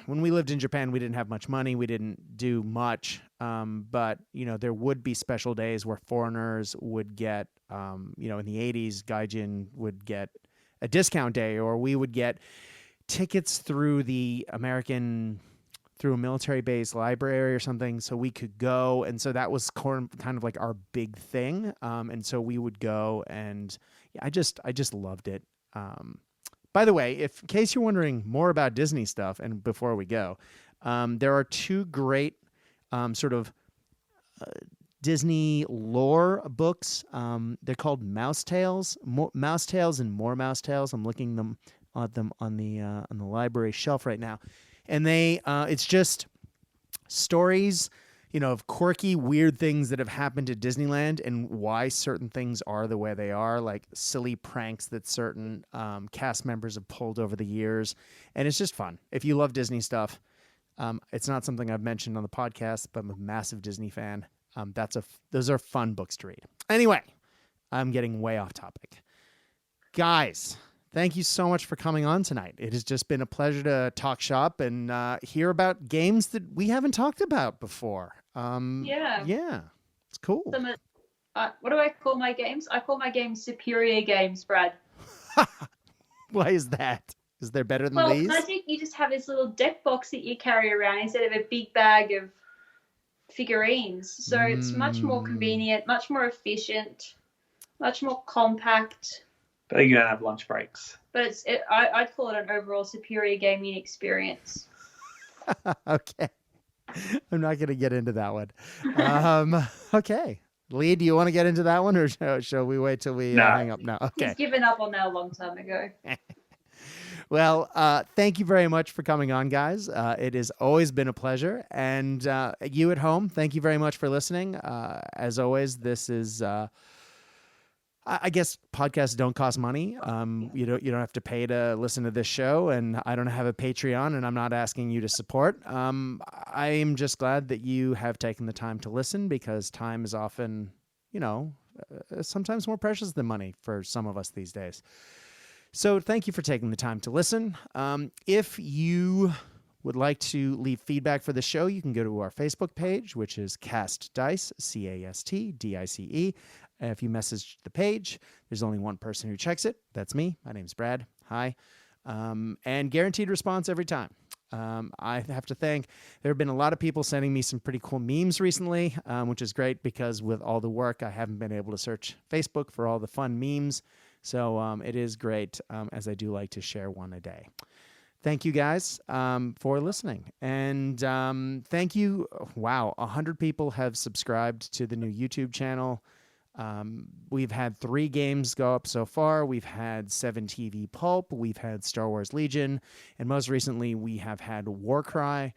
When we lived in Japan, we didn't have much money. We didn't do much. But, there would be special days where foreigners would get, in the 80s, Gaijin would get a discount day, or we would get tickets through a military base library or something, so we could go. And so that was kind of like our big thing. And so we would go, and I just loved it. By the way, in case you're wondering more about Disney stuff, and before we go, there are two great Disney lore books. They're called Mouse Tales, Mouse Tales and More Mouse Tales. I'm looking at them on the library shelf right now. And it's just stories, of quirky, weird things that have happened at Disneyland and why certain things are the way they are, like silly pranks that certain cast members have pulled over the years. And it's just fun. If you love Disney stuff, it's not something I've mentioned on the podcast, but I'm a massive Disney fan. Those are fun books to read. Anyway, I'm getting way off topic. Guys, thank you so much for coming on tonight. It has just been a pleasure to talk shop and hear about games that we haven't talked about before. Yeah, it's cool. What do I call my games? I call my games superior games, Brad. Why is that? Is there better than these? I think you just have this little deck box that you carry around instead of a big bag of figurines. So it's much more convenient, much more efficient, much more compact. But you don't have lunch breaks. But I'd call it an overall superior gaming experience. Okay. I'm not going to get into that one. Okay. Leigh, do you want to get into that one, or shall we wait till we hang up now? Okay. He's given up on that a long time ago. Well, thank you very much for coming on, guys. It has always been a pleasure. And you at home, thank you very much for listening. As always, this is... I guess podcasts don't cost money. You don't have to pay to listen to this show, and I don't have a Patreon, and I'm not asking you to support. I am just glad that you have taken the time to listen, because time is often, sometimes more precious than money for some of us these days. So thank you for taking the time to listen. If you would like to leave feedback for the show, you can go to our Facebook page, which is Cast Dice, CASTDICE. If you message the page, there's only one person who checks it. That's me. My name's Brad. Hi. And guaranteed response every time. I have to thank, there have been a lot of people sending me some pretty cool memes recently, which is great, because with all the work, I haven't been able to search Facebook for all the fun memes. So it is great, as I do like to share one a day. Thank you guys for listening. And thank you. Wow, 100 people have subscribed to the new YouTube channel. We've had 3 games go up so far. We've had 7 TV Pulp. We've had Star Wars Legion. And most recently, we have had Warcry.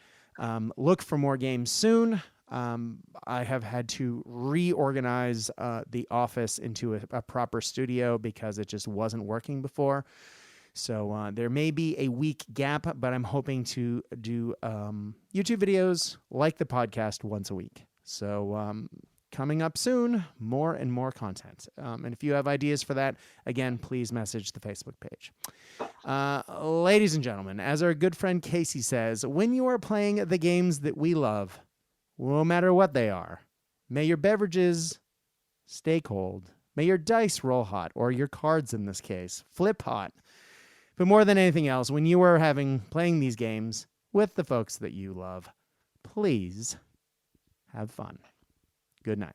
Look for more games soon. I have had to reorganize the office into a proper studio, because it just wasn't working before. So there may be a week gap, but I'm hoping to do YouTube videos like the podcast once a week. So coming up soon, more and more content. And if you have ideas for that, again, please message the Facebook page. Ladies and gentlemen, as our good friend Casey says, when you are playing the games that we love, no matter what they are, may your beverages stay cold. May your dice roll hot, or your cards in this case, flip hot. But more than anything else, when you are playing these games with the folks that you love, please have fun. Good night.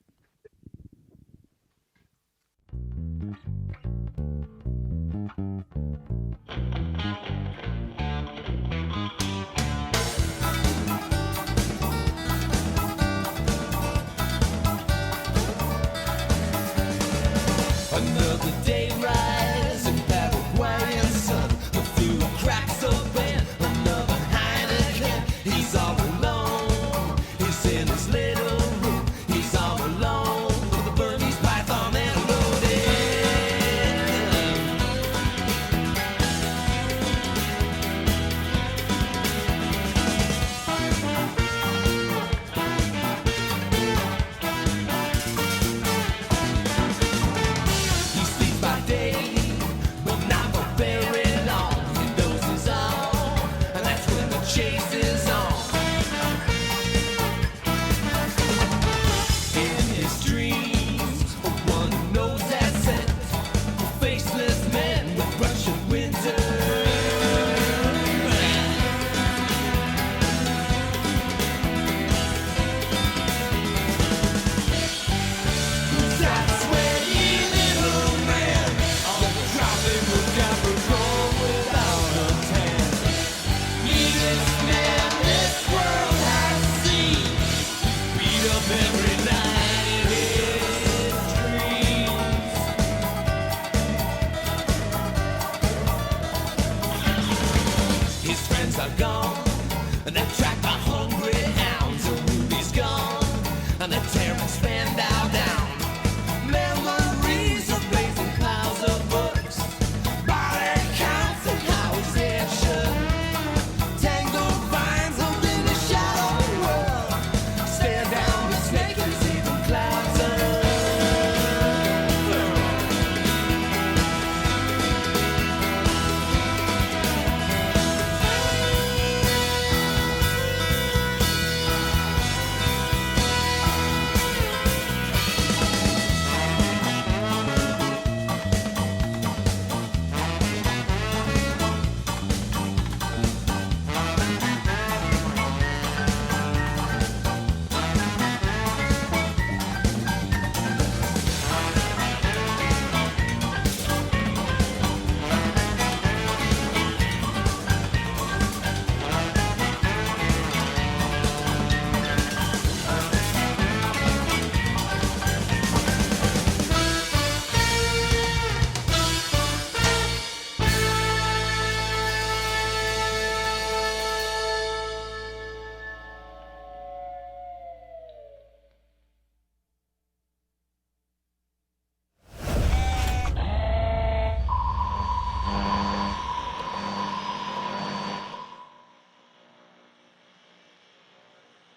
Another day rise in Paraguayan sun, through the cracks open, another Heineken. He's all alone, he's in his little room, he's all alone with a Burmese python and a loaded. He sleeps by day, but not for very long. He dozes off, and that's when the chase is on. In his dreams, one who knows that scent, faceless men with Russian winter. That sweaty little man on the tropical Capricorn without a tan. Neatest man this world has seen, beat up every night in his dreams. His friends are gone, and that track